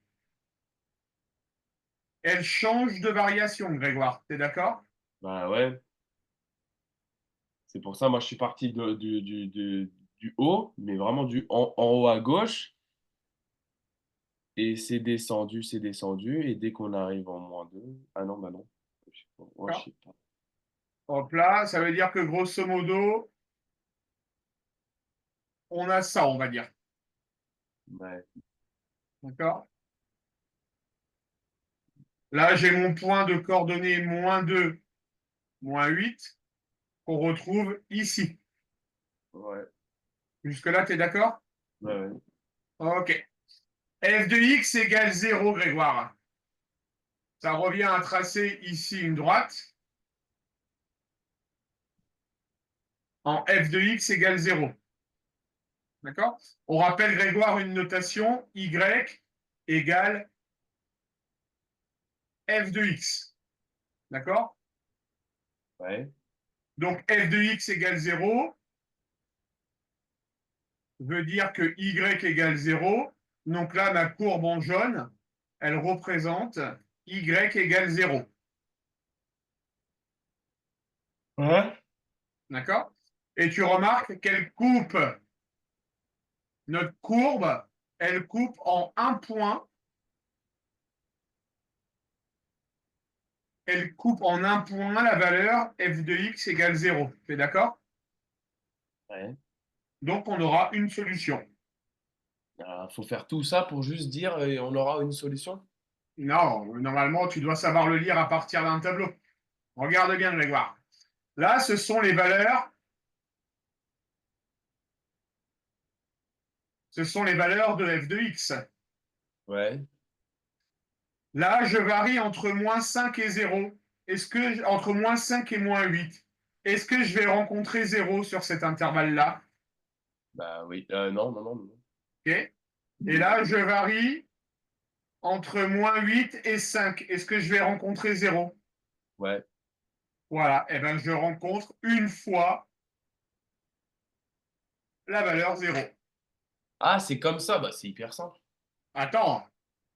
elle change de variation, Grégoire. Tu es d'accord? Bah ouais. C'est pour ça, moi, je suis parti du haut, mais vraiment en haut à gauche. Et c'est descendu. Et dès qu'on arrive en -2, ah non, bah non. Je sais pas. Moi, je sais pas. Hop là, ça veut dire que grosso modo, on a ça, on va dire. Ouais. D'accord? Là, j'ai mon point de coordonnées -2, -8 qu'on retrouve ici. Ouais. Jusque-là, tu es d'accord? Ouais, ouais. OK. F de x égale 0, Grégoire. Ça revient à tracer ici une droite en f de x égale 0. D'accord? On rappelle, Grégoire, une notation, y égale f de x. D'accord? Ouais. Donc f de x égale 0 veut dire que y égale 0. Donc là, ma courbe en jaune, elle représente y égale 0. Ouais. D'accord? Et tu remarques qu'elle coupe, notre courbe, elle coupe en un point. Elle coupe en un point la valeur f de x égale 0. Tu es d'accord? Ouais. Donc, on aura une solution. Faut faire tout ça pour juste dire et on aura une solution. Non, normalement, tu dois savoir le lire à partir d'un tableau. Regarde bien, Grégoire. Là, ce sont les valeurs. Ce sont les valeurs de f de x. Ouais. Là, je varie entre -5 et 0. Est-ce que, entre -5 et -8, est-ce que je vais rencontrer 0 sur cet intervalle-là? Bah oui. Non, non, non, non. Okay. Et là, je varie entre -8 et 5. Est-ce que je vais rencontrer 0? Ouais. Voilà. Et bien, je rencontre une fois la valeur 0. Ah, c'est comme ça. Bah, c'est hyper simple. Attends,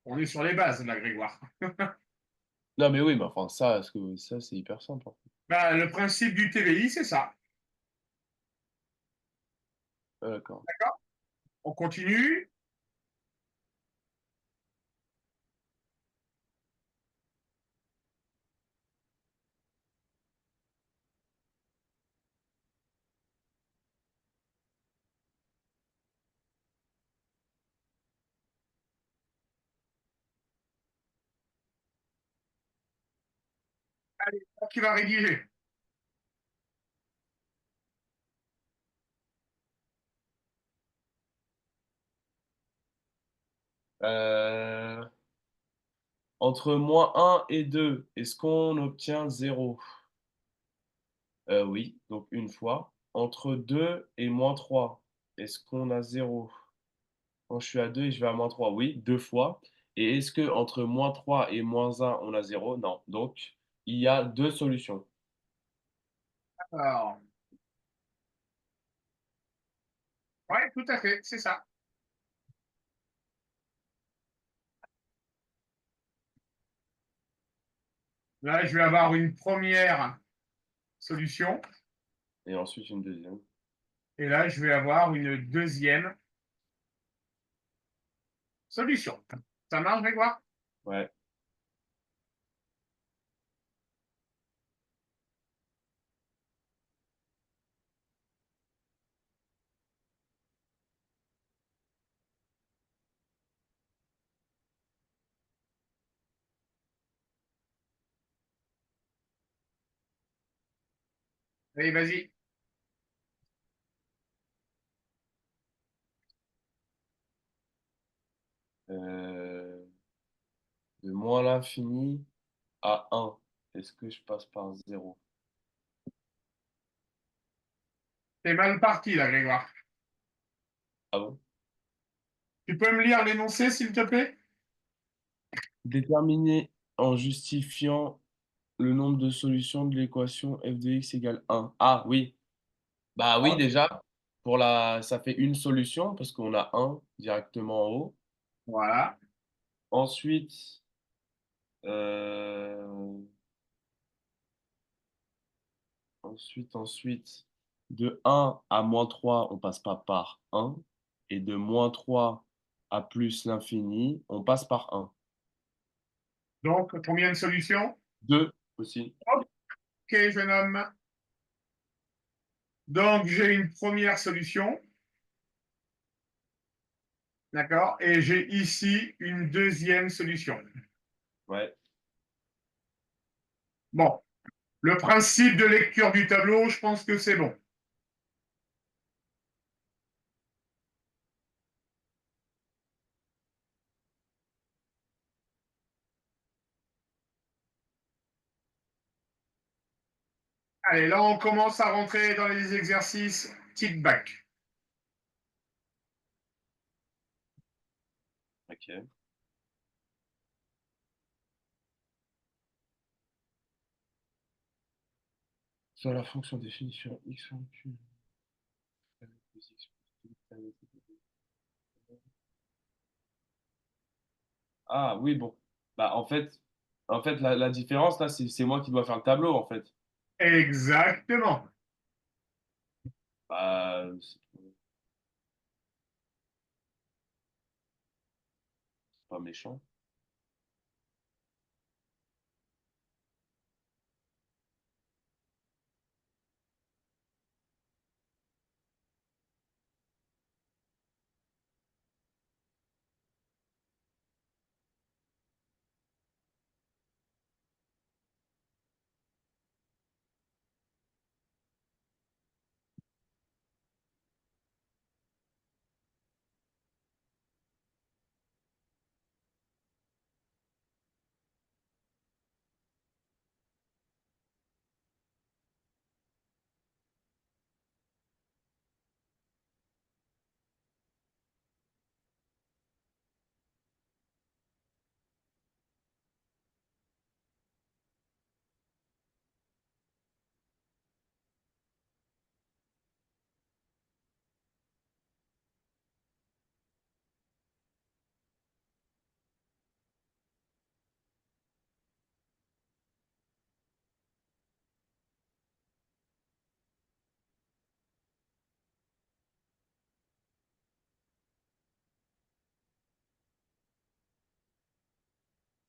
on est sur les bases, là, Grégoire. Non, mais oui, mais enfin, ça, c'est hyper simple, en fait. Bah, le principe du TVI, c'est ça. D'accord. D'accord? On continue. Allez, qui va rédiger? Euh, Entre -1 et 2, est-ce qu'on obtient 0? Oui, donc une fois. Entre 2 et -3, est-ce qu'on a 0? Quand je suis à 2 et je vais à -3, oui, deux fois. Et est-ce que entre -3 et -1, on a 0? Non. Donc, il y a deux solutions. Alors, ouais, tout à fait, c'est ça. Là, je vais avoir une première solution. Et ensuite, une deuxième. Et là, je vais avoir une deuxième solution. Ça marche, Grégoire? Ouais. Allez, vas-y. Euh, de moins l'infini à 1, est-ce que je passe par 0? T'es mal parti, là, Grégoire. Ah bon? Tu peux me lire l'énoncé, s'il te plaît? Déterminer en justifiant le nombre de solutions de l'équation f de x égale 1. Ah oui. Bah oui, déjà, ça fait une solution parce qu'on a 1 directement en haut. Voilà. Ensuite, euh, ensuite, De 1 à -3, on passe pas par 1. Et de -3 à plus l'infini, on passe par 1. Donc, combien de solutions? 2 aussi. Ok, jeune homme. Donc, j'ai une première solution. D'accord? Et j'ai ici une deuxième solution. Ouais. Bon, le principe de lecture du tableau, je pense que c'est bon. Allez, là, on commence à rentrer dans les exercices tic-bac. Ok. Sur la fonction définition x plus x. Ah oui, bon. Bah, en fait la différence, là, c'est moi qui dois faire le tableau, en fait. Exactement. Bah, c'est pas méchant.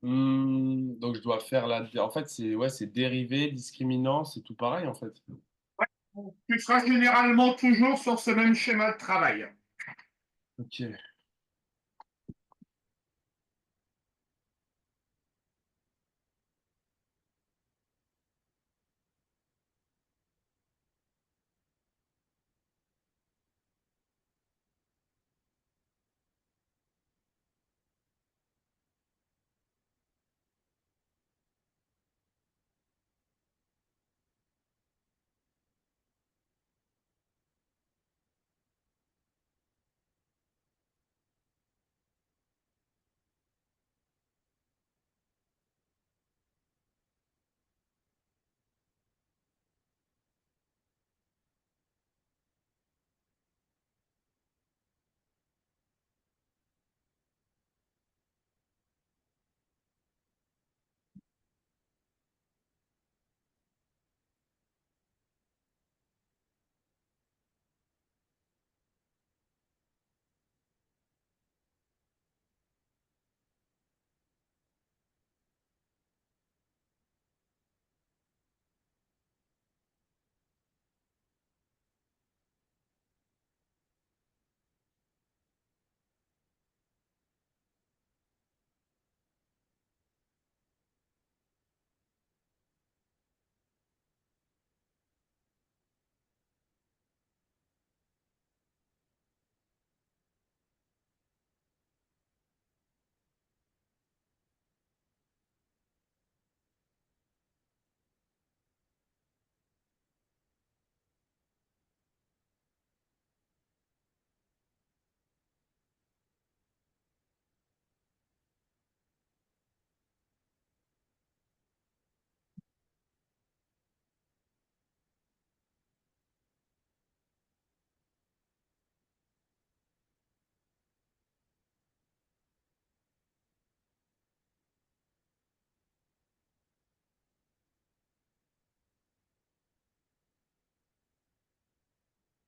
Donc je dois faire la. En fait, c'est ouais, c'est dérivé, discriminant, c'est tout pareil, en fait. Tu seras généralement toujours sur ce même schéma de travail. Ok.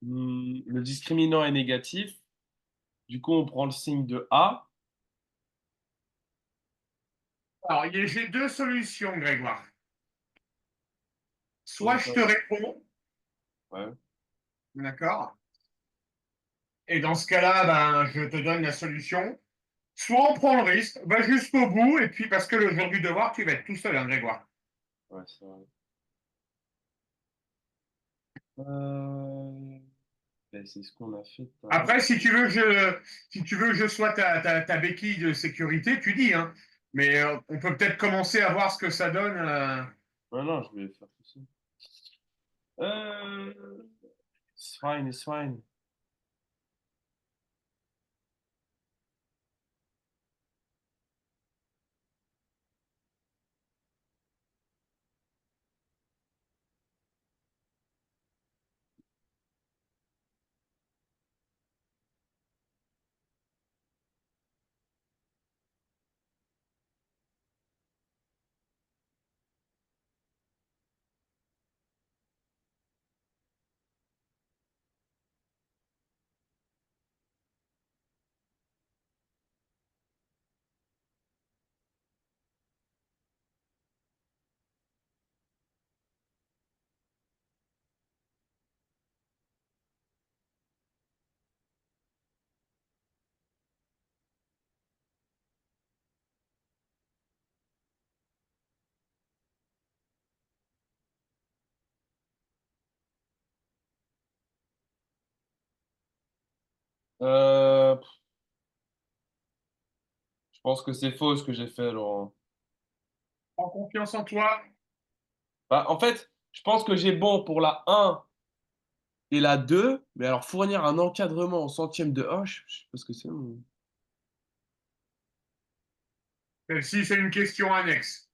Le discriminant est négatif. Du coup, on prend le signe de A. Alors, j'ai deux solutions, Grégoire. Soit Comment je ça? te réponds, Ouais. d'accord? Et dans ce cas-là, ben, je te donne la solution. Soit on prend le risque, va jusqu'au bout, et puis parce que le jour du devoir, tu vas être tout seul, hein, Grégoire. Ouais, c'est vrai. Euh, ben, c'est ce qu'on a fait tout à l'heure. Après, si tu veux que je sois ta béquille de sécurité, tu dis, hein. Mais on peut peut-être commencer à voir ce que ça donne. Ouais, non, je vais faire tout ça. It's fine, it's fine. Euh, je pense que c'est faux ce que j'ai fait, Laurent. Prends confiance en toi. Bah, en fait, je pense que j'ai bon pour la 1 et la 2, mais alors fournir un encadrement en centième de 1, je sais pas ce que c'est. Celle-ci, c'est une question annexe.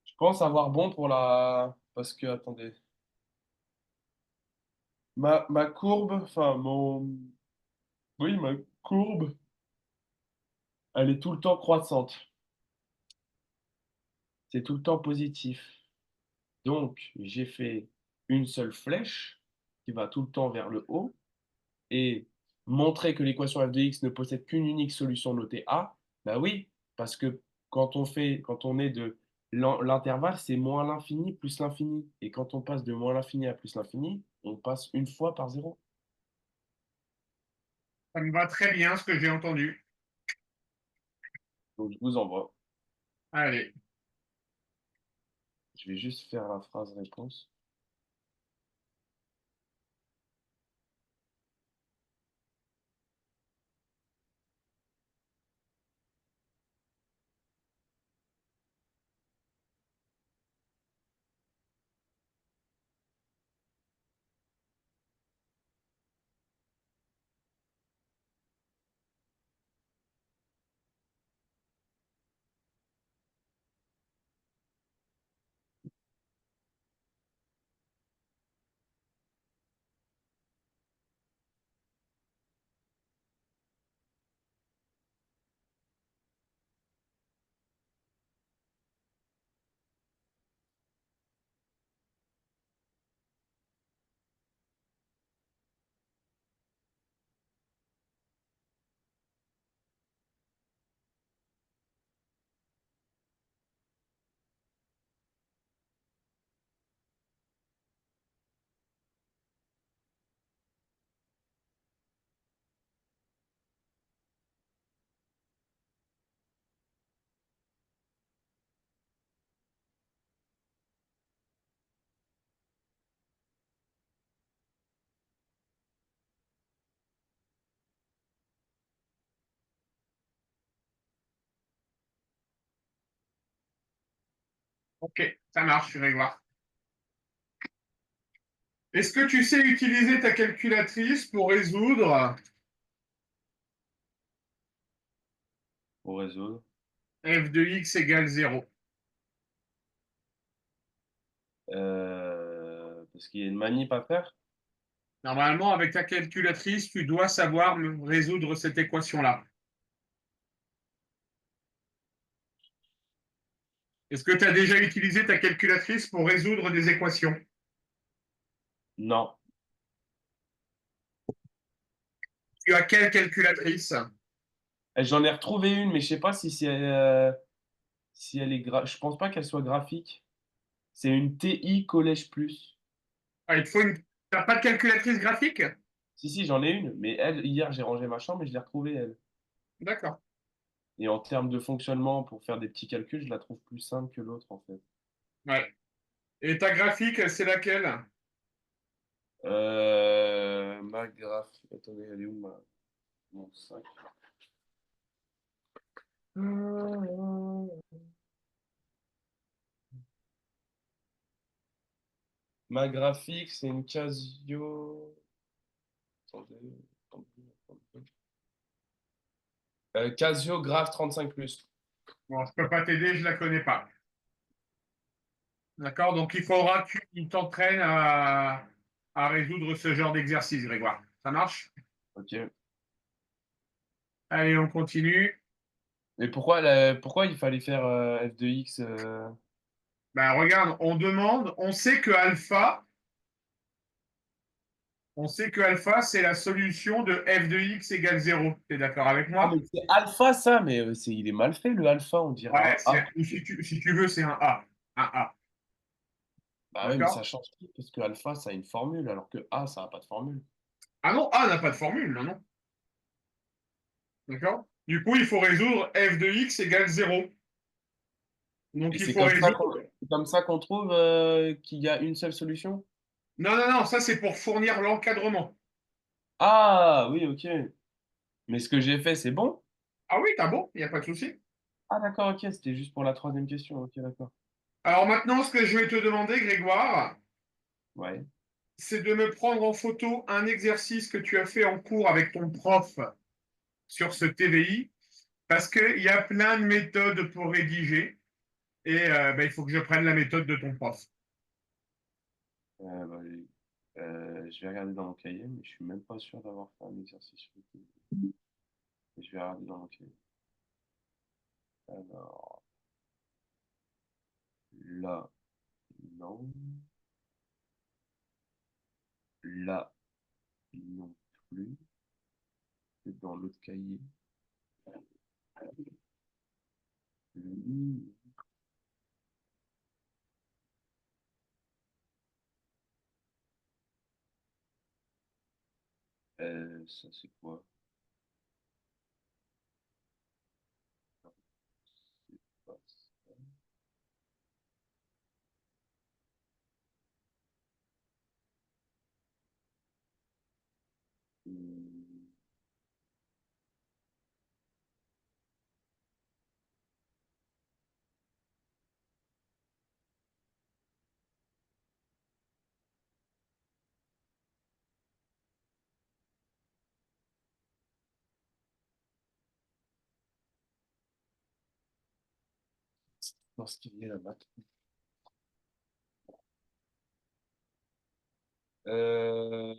Je pense avoir bon pour la... Parce que, attendez. Ma courbe, enfin, mon... Oui, ma courbe, elle est tout le temps croissante. C'est tout le temps positif. Donc, j'ai fait une seule flèche qui va tout le temps vers le haut et montrer que l'équation f de x ne possède qu'une unique solution notée A. Bah oui, parce que quand on est de l'intervalle, c'est moins l'infini plus l'infini. Et quand on passe de moins l'infini à plus l'infini, on passe une fois par zéro. Ça me va très bien ce que j'ai entendu. Donc, je vous envoie. Allez. Je vais juste faire la phrase réponse. Ok, ça marche, Grégoire. Est-ce que tu sais utiliser ta calculatrice pour résoudre Pour résoudre. f de x égale 0? Parce qu'il y a une manip à faire. Normalement, avec ta calculatrice, tu dois savoir résoudre cette équation-là. Est-ce que tu as déjà utilisé ta calculatrice pour résoudre des équations? Non. Tu as quelle calculatrice? J'en ai retrouvé une, mais je sais pas si elle est je pense pas qu'elle soit graphique. C'est une TI Collège Plus. Ah, il te faut une. T'as pas de calculatrice graphique? Si, si, j'en ai une, mais elle, hier, j'ai rangé ma chambre et je l'ai retrouvée, elle. D'accord. Et en termes de fonctionnement, pour faire des petits calculs, je la trouve plus simple que l'autre, en fait. Ouais. Et ta graphique, c'est laquelle? Ma graph. Attendez, elle est où mon sac? Ma graphique, c'est une Casio. Attendez, attendez. Casio Graph 35 plus. Bon, je peux pas t'aider, je la connais pas. D'accord? Donc, il faudra que tu t'entraînes à résoudre ce genre d'exercice, Grégoire. Ça marche? Ok. Allez, on continue. Mais pourquoi il fallait faire F2X Ben, regarde, on demande, on sait que alpha, c'est la solution de f de x égale 0. Tu es d'accord avec Ah, moi? mais c'est alpha, ça, mais il est mal fait, le alpha, on dirait Ouais, un A. si tu veux, c'est un A. Un A. Bah oui, mais D'accord? ça change tout, parce que alpha, ça a une formule, alors que A, ça n'a pas de formule. Ah non, A n'a pas de formule, non, non. D'accord? Du coup, il faut résoudre f de x égale 0. Donc, Et il faut résoudre. c'est comme ça qu'on trouve qu'il y a une seule solution? Non, non, non, ça, c'est pour fournir l'encadrement. Ah, oui, ok. Mais ce que j'ai fait, c'est bon? Ah oui, t'as bon, il n'y a pas de souci. Ah, d'accord, ok, c'était juste pour la troisième question. Ok, d'accord. Alors maintenant, ce que je vais te demander, Grégoire, Ouais. c'est de me prendre en photo un exercice que tu as fait en cours avec ton prof sur ce TVI, parce qu'il y a plein de méthodes pour rédiger, et ben, il faut que je prenne la méthode de ton prof. Bah, je vais regarder dans mon cahier, mais je suis même pas sûr d'avoir fait un exercice sur le coup. Je vais regarder dans mon cahier. Alors, là, non. Là, non plus. C'est dans l'autre cahier. Hmm. Ça, c'est quoi? C'est pas ça. Hmm. Dans ce cahier, la maths. Euh,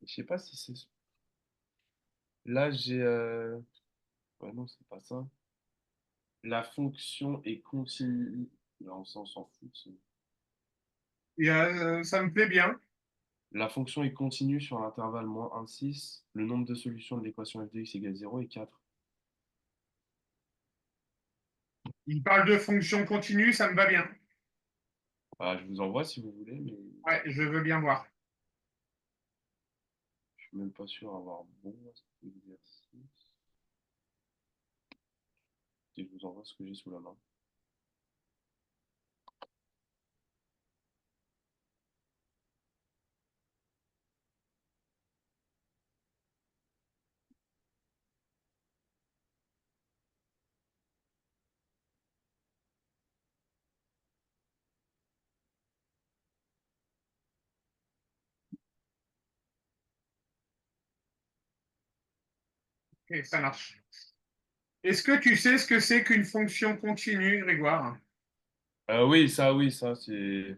je sais pas si c'est. Là, j'ai. Ouais, non, c'est pas ça. La fonction est continue. Non, ça, on s'en fout. Et, ça me plaît bien. La fonction est continue sur l'intervalle -1, 6. Le nombre de solutions de l'équation f de x égale 0 et 4. Il parle de fonction continue, ça me va bien. Bah, je vous envoie si vous voulez, mais Ouais, je veux bien voir. je suis même pas sûr d'avoir bon à cet exercice. Et je vous envoie ce que j'ai sous la main. Ok, ça marche. Est-ce que tu sais ce que c'est qu'une fonction continue, Grégoire? Oui, ça, c'est.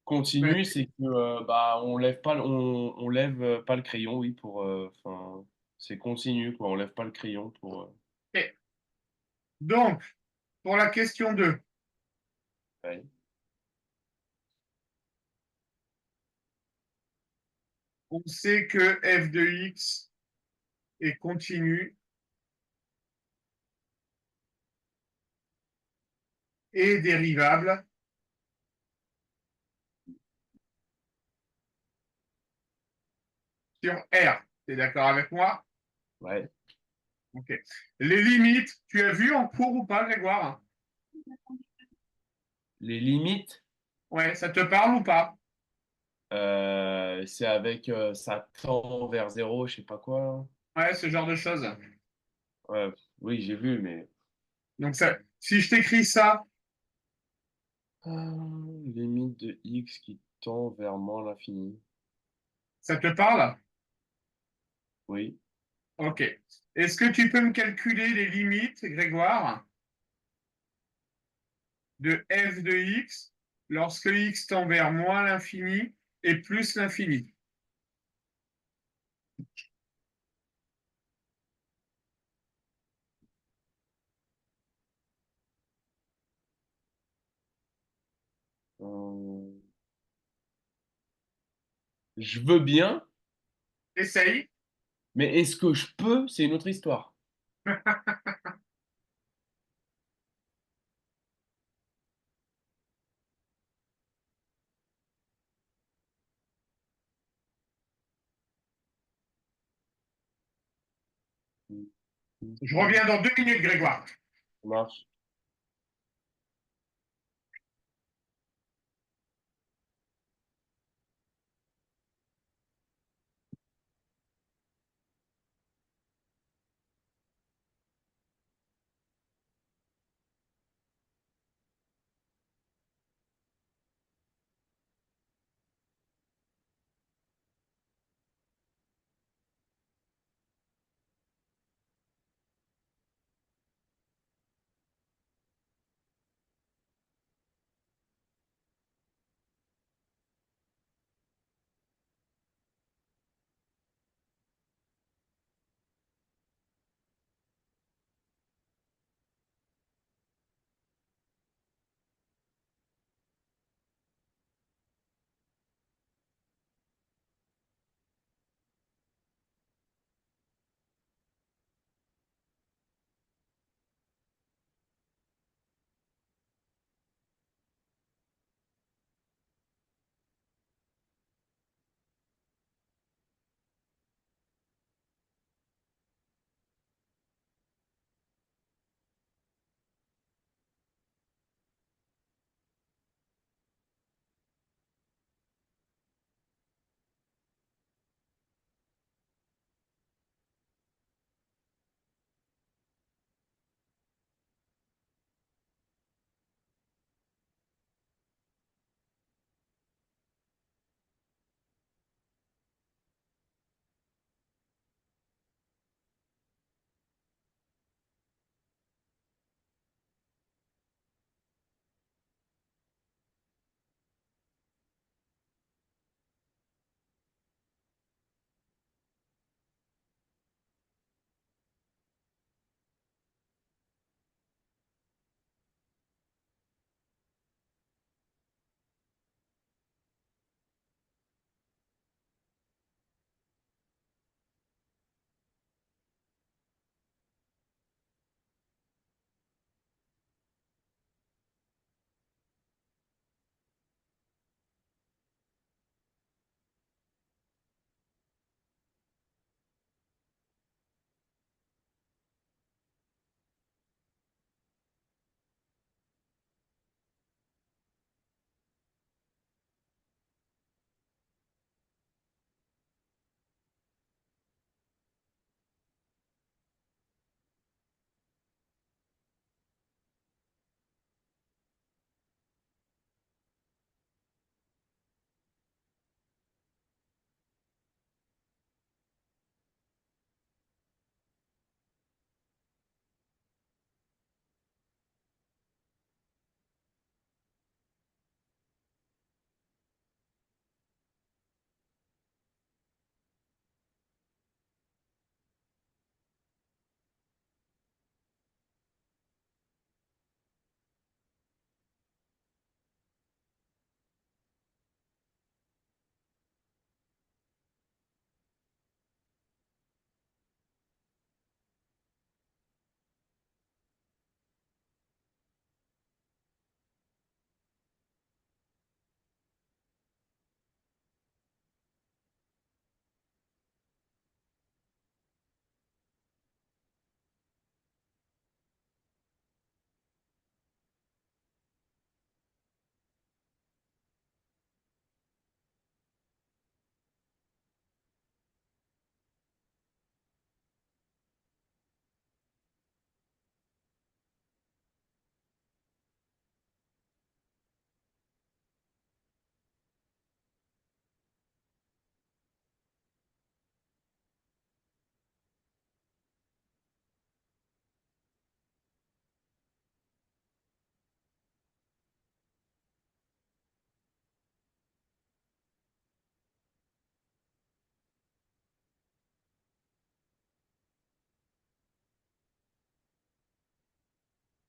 Ouais. Continue, c'est que bah on lève pas le crayon, oui, pour enfin c'est continu quoi, on lève pas le crayon pour Ok. Donc, pour la question 2, ouais. on sait que f de x est continu et dérivable sur R. Tu es d'accord avec moi? Ouais. Ok. Les limites, tu as vu en cours ou pas, Grégoire? Les limites, Ouais, ça te parle ou pas? c'est avec ça tend vers zéro, je sais pas quoi. Ouais, ce genre de choses. Ouais, oui, j'ai vu, mais Donc, ça, si je t'écris ça, limite de x qui tend vers moins l'infini. ça te parle? Oui. Ok. Est-ce que tu peux me calculer les limites, Grégoire, de f de x lorsque x tend vers moins l'infini et plus l'infini? Euh, je veux bien, Essaye. mais est-ce que je peux? C'est une autre histoire. Je reviens dans 2 minutes, Grégoire. Ça marche.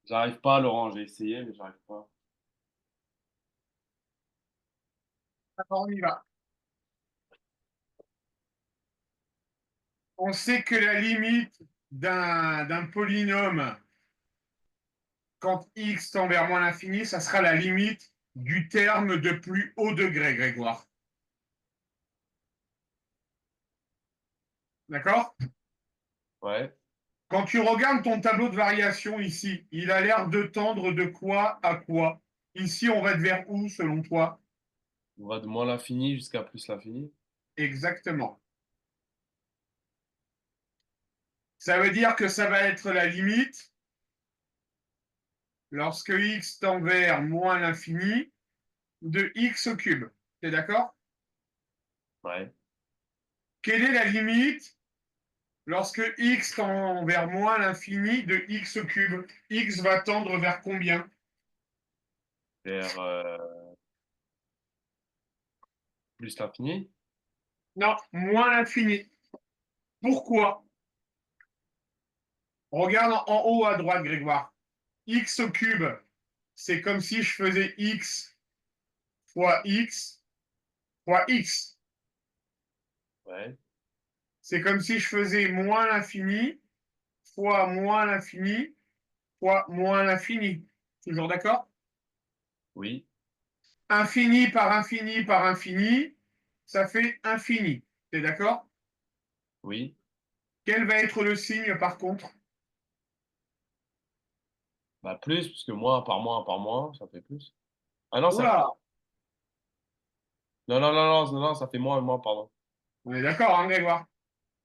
J'arrive pas, Laurent, j'ai essayé, mais j'arrive pas. Alors, on y va. On sait que la limite d'un polynôme quand x tend vers moins l'infini, ça sera la limite du terme de plus haut degré, Grégoire. D'accord? Ouais, Quand tu regardes ton tableau de variation ici, il a l'air de tendre de quoi à quoi? Ici, on va vers où selon toi? on va de moins l'infini jusqu'à plus l'infini. Exactement. Ça veut dire que ça va être la limite lorsque x tend vers moins l'infini de x au cube. Tu es d'accord? Ouais, Quelle est la limite lorsque x tend vers moins l'infini de x au cube? X va tendre vers combien? vers plus l'infini. Non, moins l'infini. Pourquoi? Regarde en haut à droite, Grégoire. X au cube, c'est comme si je faisais x fois x fois x. Ouais, C'est comme si je faisais moins l'infini fois moins l'infini fois moins l'infini. Toujours d'accord? oui, Infini par infini par infini, ça fait infini. T'es d'accord? oui. Quel va être le signe par contre? Bah plus, parce que moins par moins, ça fait plus. Ah non, ça. Oula, Non, non, non, non, non, non, ça fait moins, pardon. on est d'accord, hein, Grégoire?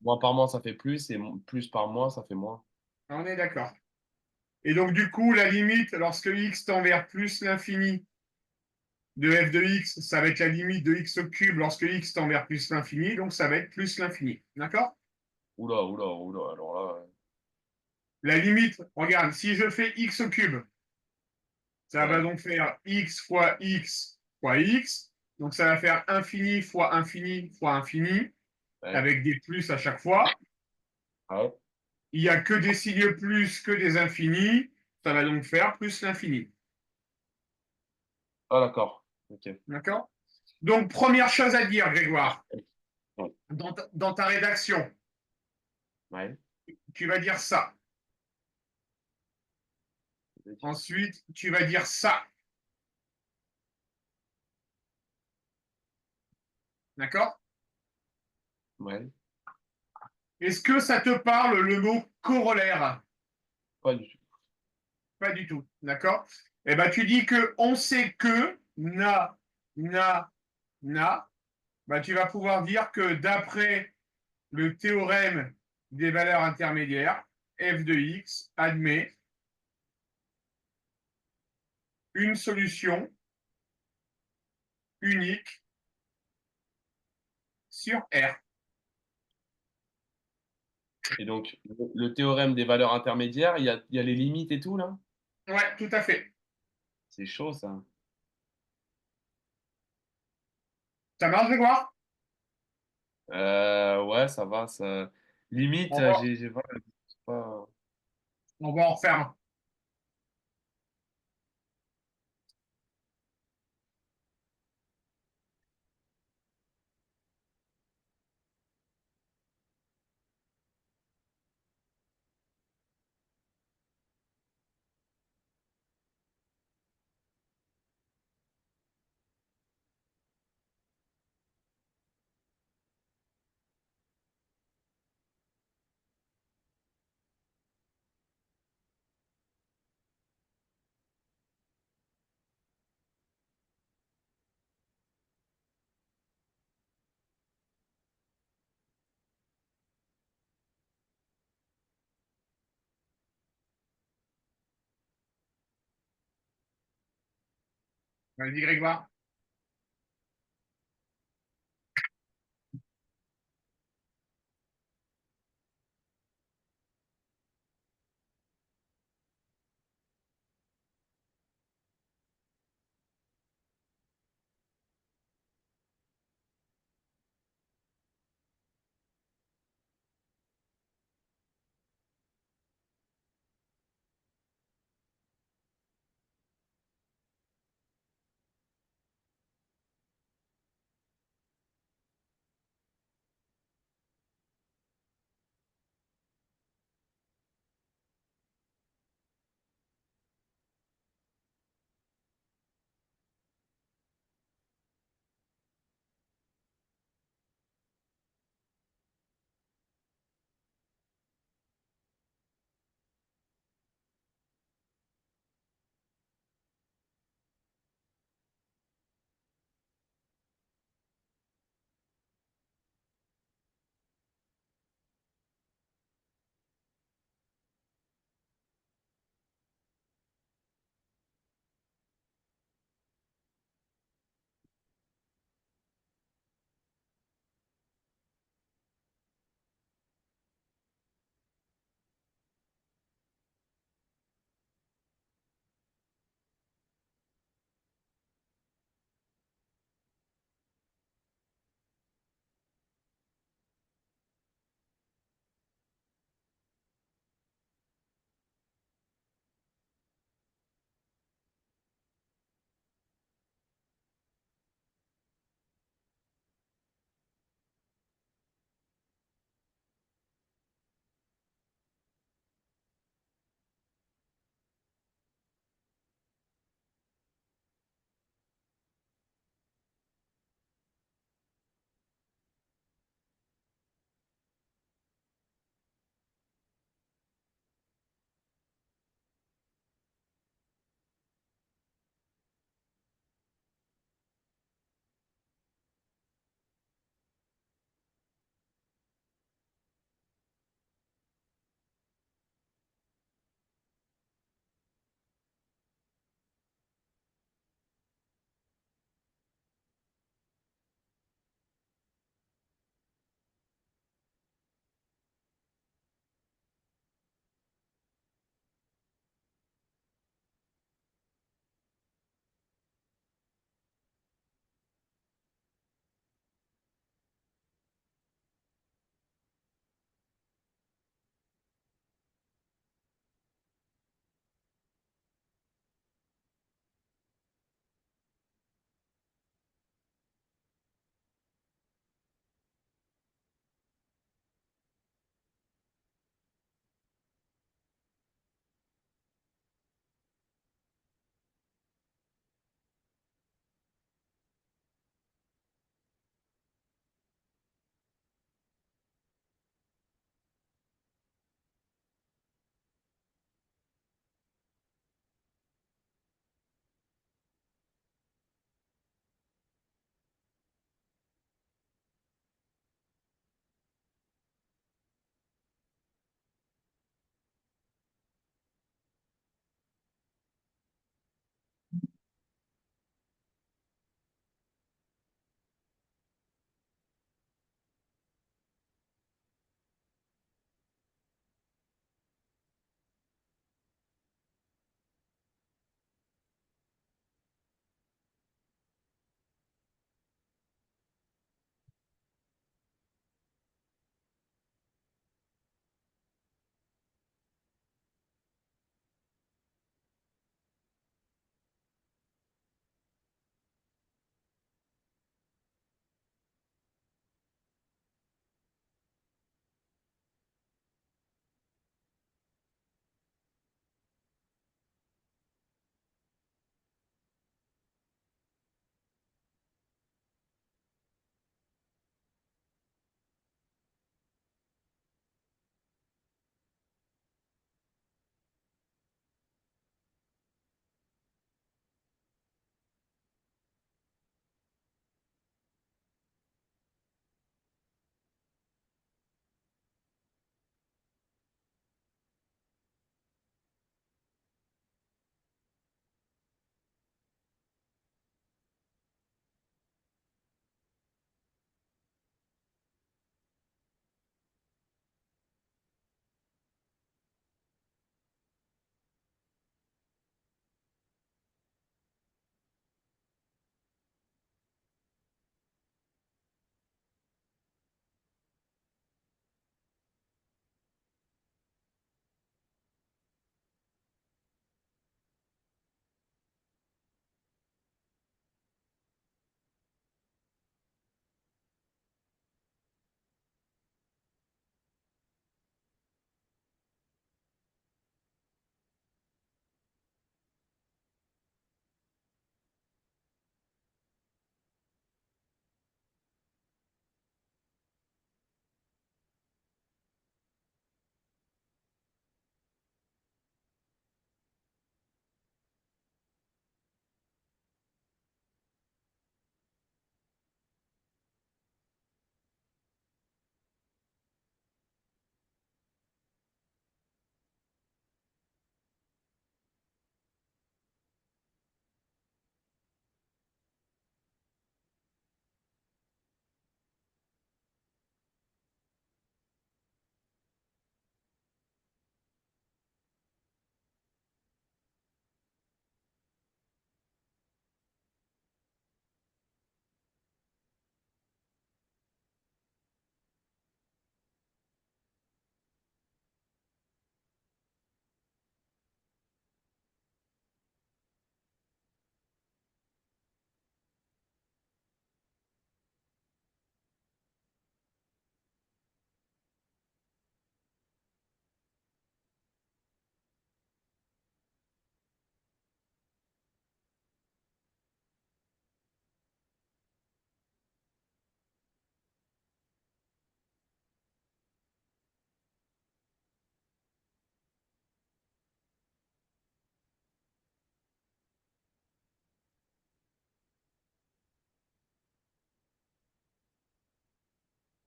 Moins par moins, ça fait plus, et plus par moins, ça fait moins. On est d'accord. Et donc du coup, la limite, lorsque x tend vers plus l'infini de f de x, ça va être la limite de x au cube lorsque x tend vers plus l'infini, donc ça va être plus l'infini. D'accord? Oula, oula, oula, alors là, La limite, regarde, si je fais x au cube, ça va ouais, donc faire x fois x fois x. Donc ça va faire infini fois infini fois infini, ouais, avec des plus à chaque fois. ouais. Il n'y a que des signes plus que des infinis. Ça va donc faire plus l'infini. Ah d'accord, ok. D'accord? Donc, première chose à dire, Grégoire, Ouais, dans ta rédaction, ouais. tu vas dire ça. Ensuite, tu vas dire ça. D'accord? Ouais, Est-ce que ça te parle le mot corollaire? pas du tout. Pas du tout. D'accord? Eh bien, tu dis que on sait que, na, bah, tu vas pouvoir dire que d'après le théorème des valeurs intermédiaires, f de x admet une solution unique sur R. Et donc, le théorème des valeurs intermédiaires, il y a les limites et tout, là? Ouais, tout à fait. C'est chaud, ça. Ça marche, Grégoire? Ouais, ça va, ça. Limite, On va, j'ai pas. on va en refaire un. Vas-y, Grégoire.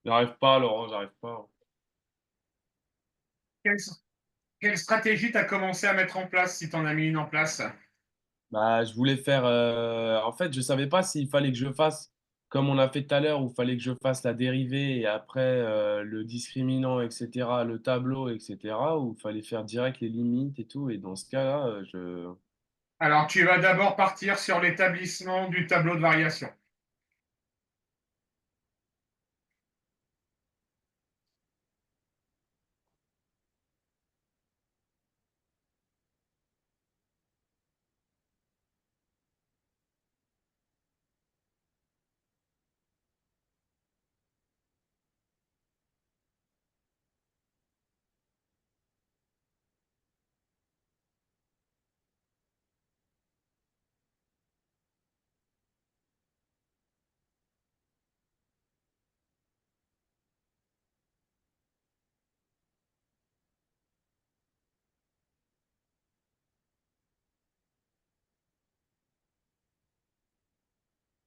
J'arrive pas, Laurent, j'arrive pas. Quelle, quelle stratégie tu as commencé à mettre en place si tu en as mis une en place? Bah, je voulais faire. En fait, je savais pas s'il fallait que je fasse comme on a fait tout à l'heure, où il fallait que je fasse la dérivée et après le discriminant, etc., le tableau, etc., ou il fallait faire direct les limites et tout. Et dans ce cas-là, je. Alors, tu vas d'abord partir sur l'établissement du tableau de variation.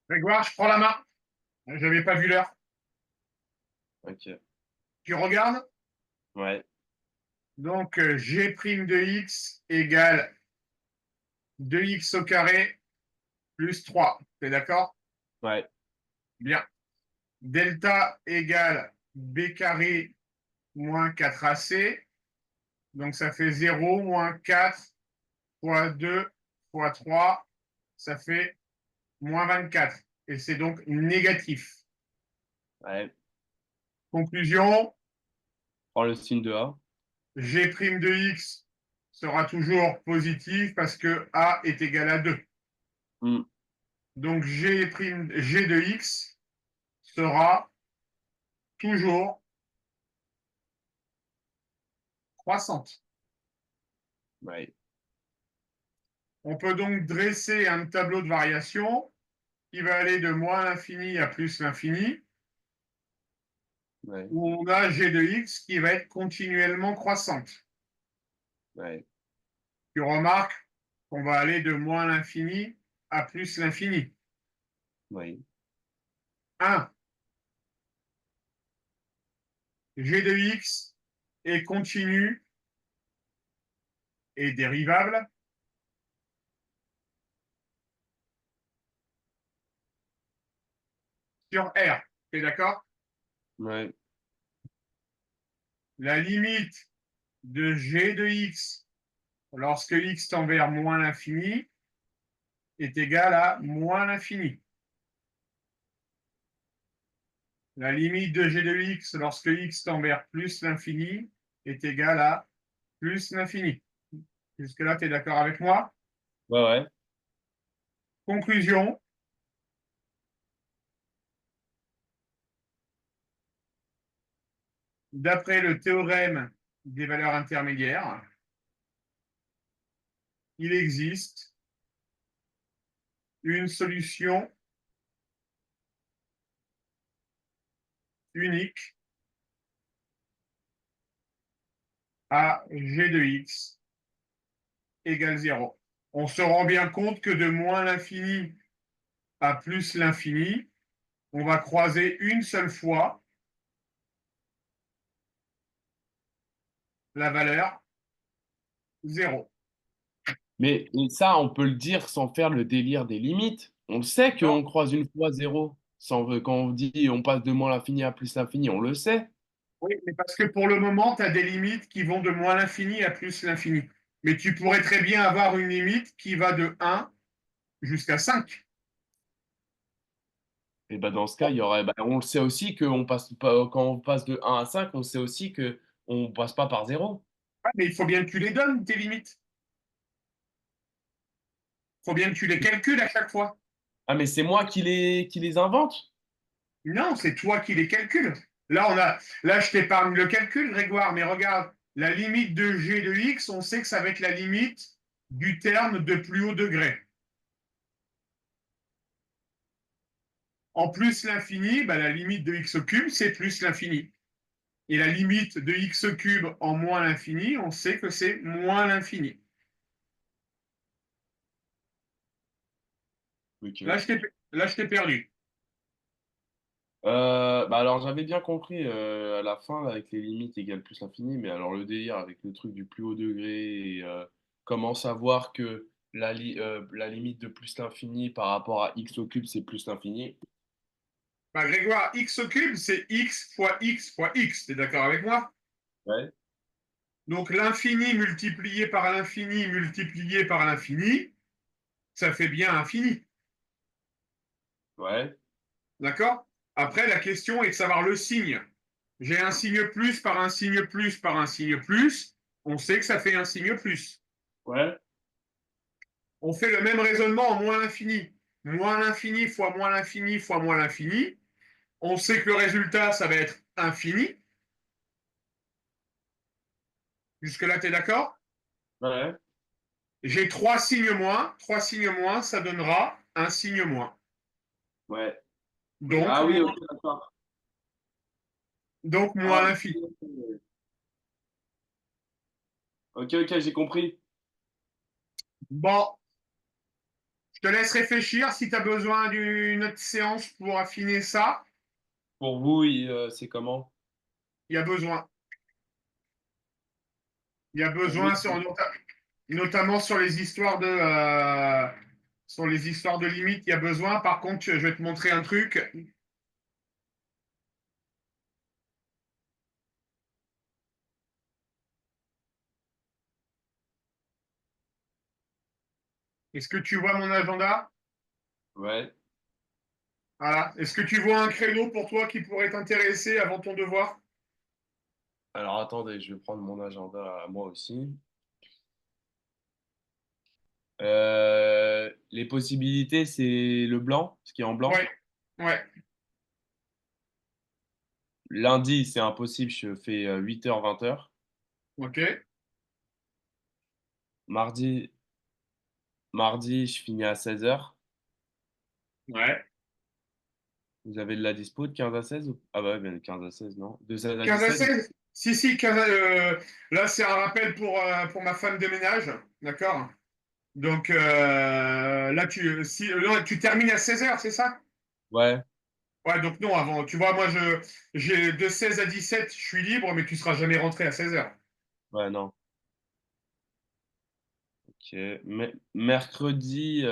Grégoire, je prends la main. Je n'avais pas vu l'heure. Ok. Tu regardes? Ouais. Donc, g' de x égale 2x au carré plus 3. T'es d'accord? Ouais. Bien. Delta égale b carré moins 4ac. Donc, ça fait 0 moins 4 fois 2 fois 3. Ça fait moins 24. Et c'est donc négatif. Ouais. Conclusion, Prends le signe de A. g' de x sera toujours positif parce que a est égal à 2. Hmm. Donc, g de x sera toujours croissante. Ouais. On peut donc dresser un tableau de variation qui va aller de moins l'infini à plus l'infini, Ouais. où on a g de x qui va être continuellement croissante. Ouais. Tu remarques qu'on va aller de moins l'infini à plus l'infini. Ouais. 1. G de x est continu et dérivable. Sur R. Tu es d'accord? Ouais. La limite de g de x lorsque x tend vers moins l'infini est égale à moins l'infini. La limite de g de x lorsque x tend vers plus l'infini est égale à plus l'infini. Jusque-là, tu es d'accord avec moi? Ouais. Ouais. Conclusion, d'après le théorème des valeurs intermédiaires, il existe une solution unique à g de x égale 0. On se rend bien compte que de moins l'infini à plus l'infini, on va croiser une seule fois la valeur 0. Mais ça, on peut le dire sans faire le délire des limites. On le sait Non, qu'on croise une fois zéro. Quand on dit on passe de moins l'infini à plus l'infini, on le sait. oui, mais parce que pour le moment, tu as des limites qui vont de moins l'infini à plus l'infini. Mais tu pourrais très bien avoir une limite qui va de 1 jusqu'à 5. Et ben dans ce cas, il y aurait, ben, on le sait aussi que on passe pas, quand on passe de 1 à 5, on sait aussi que on passe pas par zéro. Ah, mais il faut bien que tu les donnes, tes limites. Il faut bien que tu les calcules à chaque fois. Ah, mais c'est moi qui les invente? Non, c'est toi qui les calcules. Là, je t'épargne le calcul, Grégoire, mais regarde, la limite de g de x, on sait que ça va être la limite du terme de plus haut degré. En plus l'infini, bah, la limite de x au cube, c'est plus l'infini. Et la limite de x au cube en moins l'infini, on sait que c'est moins l'infini. Ok. Là, je t'ai perdu. Bah alors j'avais bien compris à la fin là, avec les limites égale plus l'infini, mais alors le délire avec le truc du plus haut degré et comment savoir que la limite de plus l'infini par rapport à x au cube c'est plus l'infini. Bah, Grégoire, x au cube, c'est x fois x fois x. T'es d'accord avec moi? Ouais, Donc l'infini multiplié par l'infini, ça fait bien infini. ouais, D'accord? Après, la question est de savoir le signe. J'ai un signe plus par un signe plus par un signe plus. On sait que ça fait un signe plus. ouais, On fait le même raisonnement en moins l'infini. Moins l'infini fois moins l'infini fois moins l'infini. On sait que le résultat, ça va être infini. Jusque-là, tu es d'accord? ouais, J'ai trois signes moins, ça donnera un signe moins. ouais. Donc, Ah oui, ok, d'accord. donc Ah, moins ok, l'infini. ok, ok, j'ai compris. Bon, je te laisse réfléchir. Si tu as besoin d'une autre séance pour affiner ça, Pour vous, c'est comment? il y a besoin. Il y a Pour vous, besoin, notamment sur les histoires de limites, il y a besoin. Par contre, je vais te montrer un truc. Est-ce que tu vois mon agenda? ouais. Voilà. Est-ce que tu vois un créneau pour toi qui pourrait t'intéresser avant ton devoir? Alors attendez, je vais prendre mon agenda à moi aussi. Les possibilités, c'est le blanc, ce qui est en blanc. Ouais, ouais, Lundi, c'est impossible, je fais 8h, 20h. ok, Mardi, mardi, je finis à 16h. ouais. Vous avez de la dispo de 15 à 16 ou... Ah bah ouais, ben, 15 à 16, non? De 16 à 15 à 17? 16? Si, si, là, c'est un rappel pour ma femme de ménage, d'accord? Donc, là, non, tu termines à 16h, c'est ça? Ouais, Ouais, donc non, avant, tu vois, moi, j'ai de 16 à 17, je suis libre, mais tu seras jamais rentré à 16h. ouais, non. Ok. Mercredi,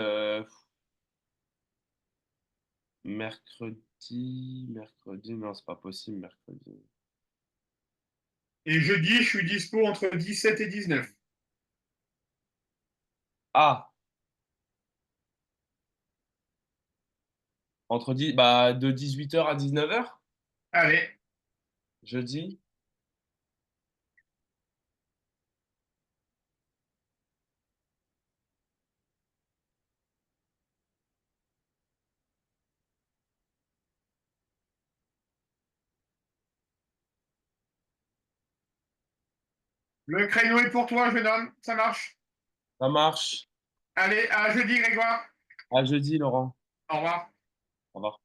mercredi, non, c'est pas possible, mercredi. Et jeudi, je suis dispo entre 17 et 19. Ah, bah, de 18h à 19h, Allez, jeudi. le créneau est pour toi, jeune homme, ça marche. Ça marche. Allez, à jeudi, Grégoire. À jeudi, Laurent. Au revoir. Au revoir.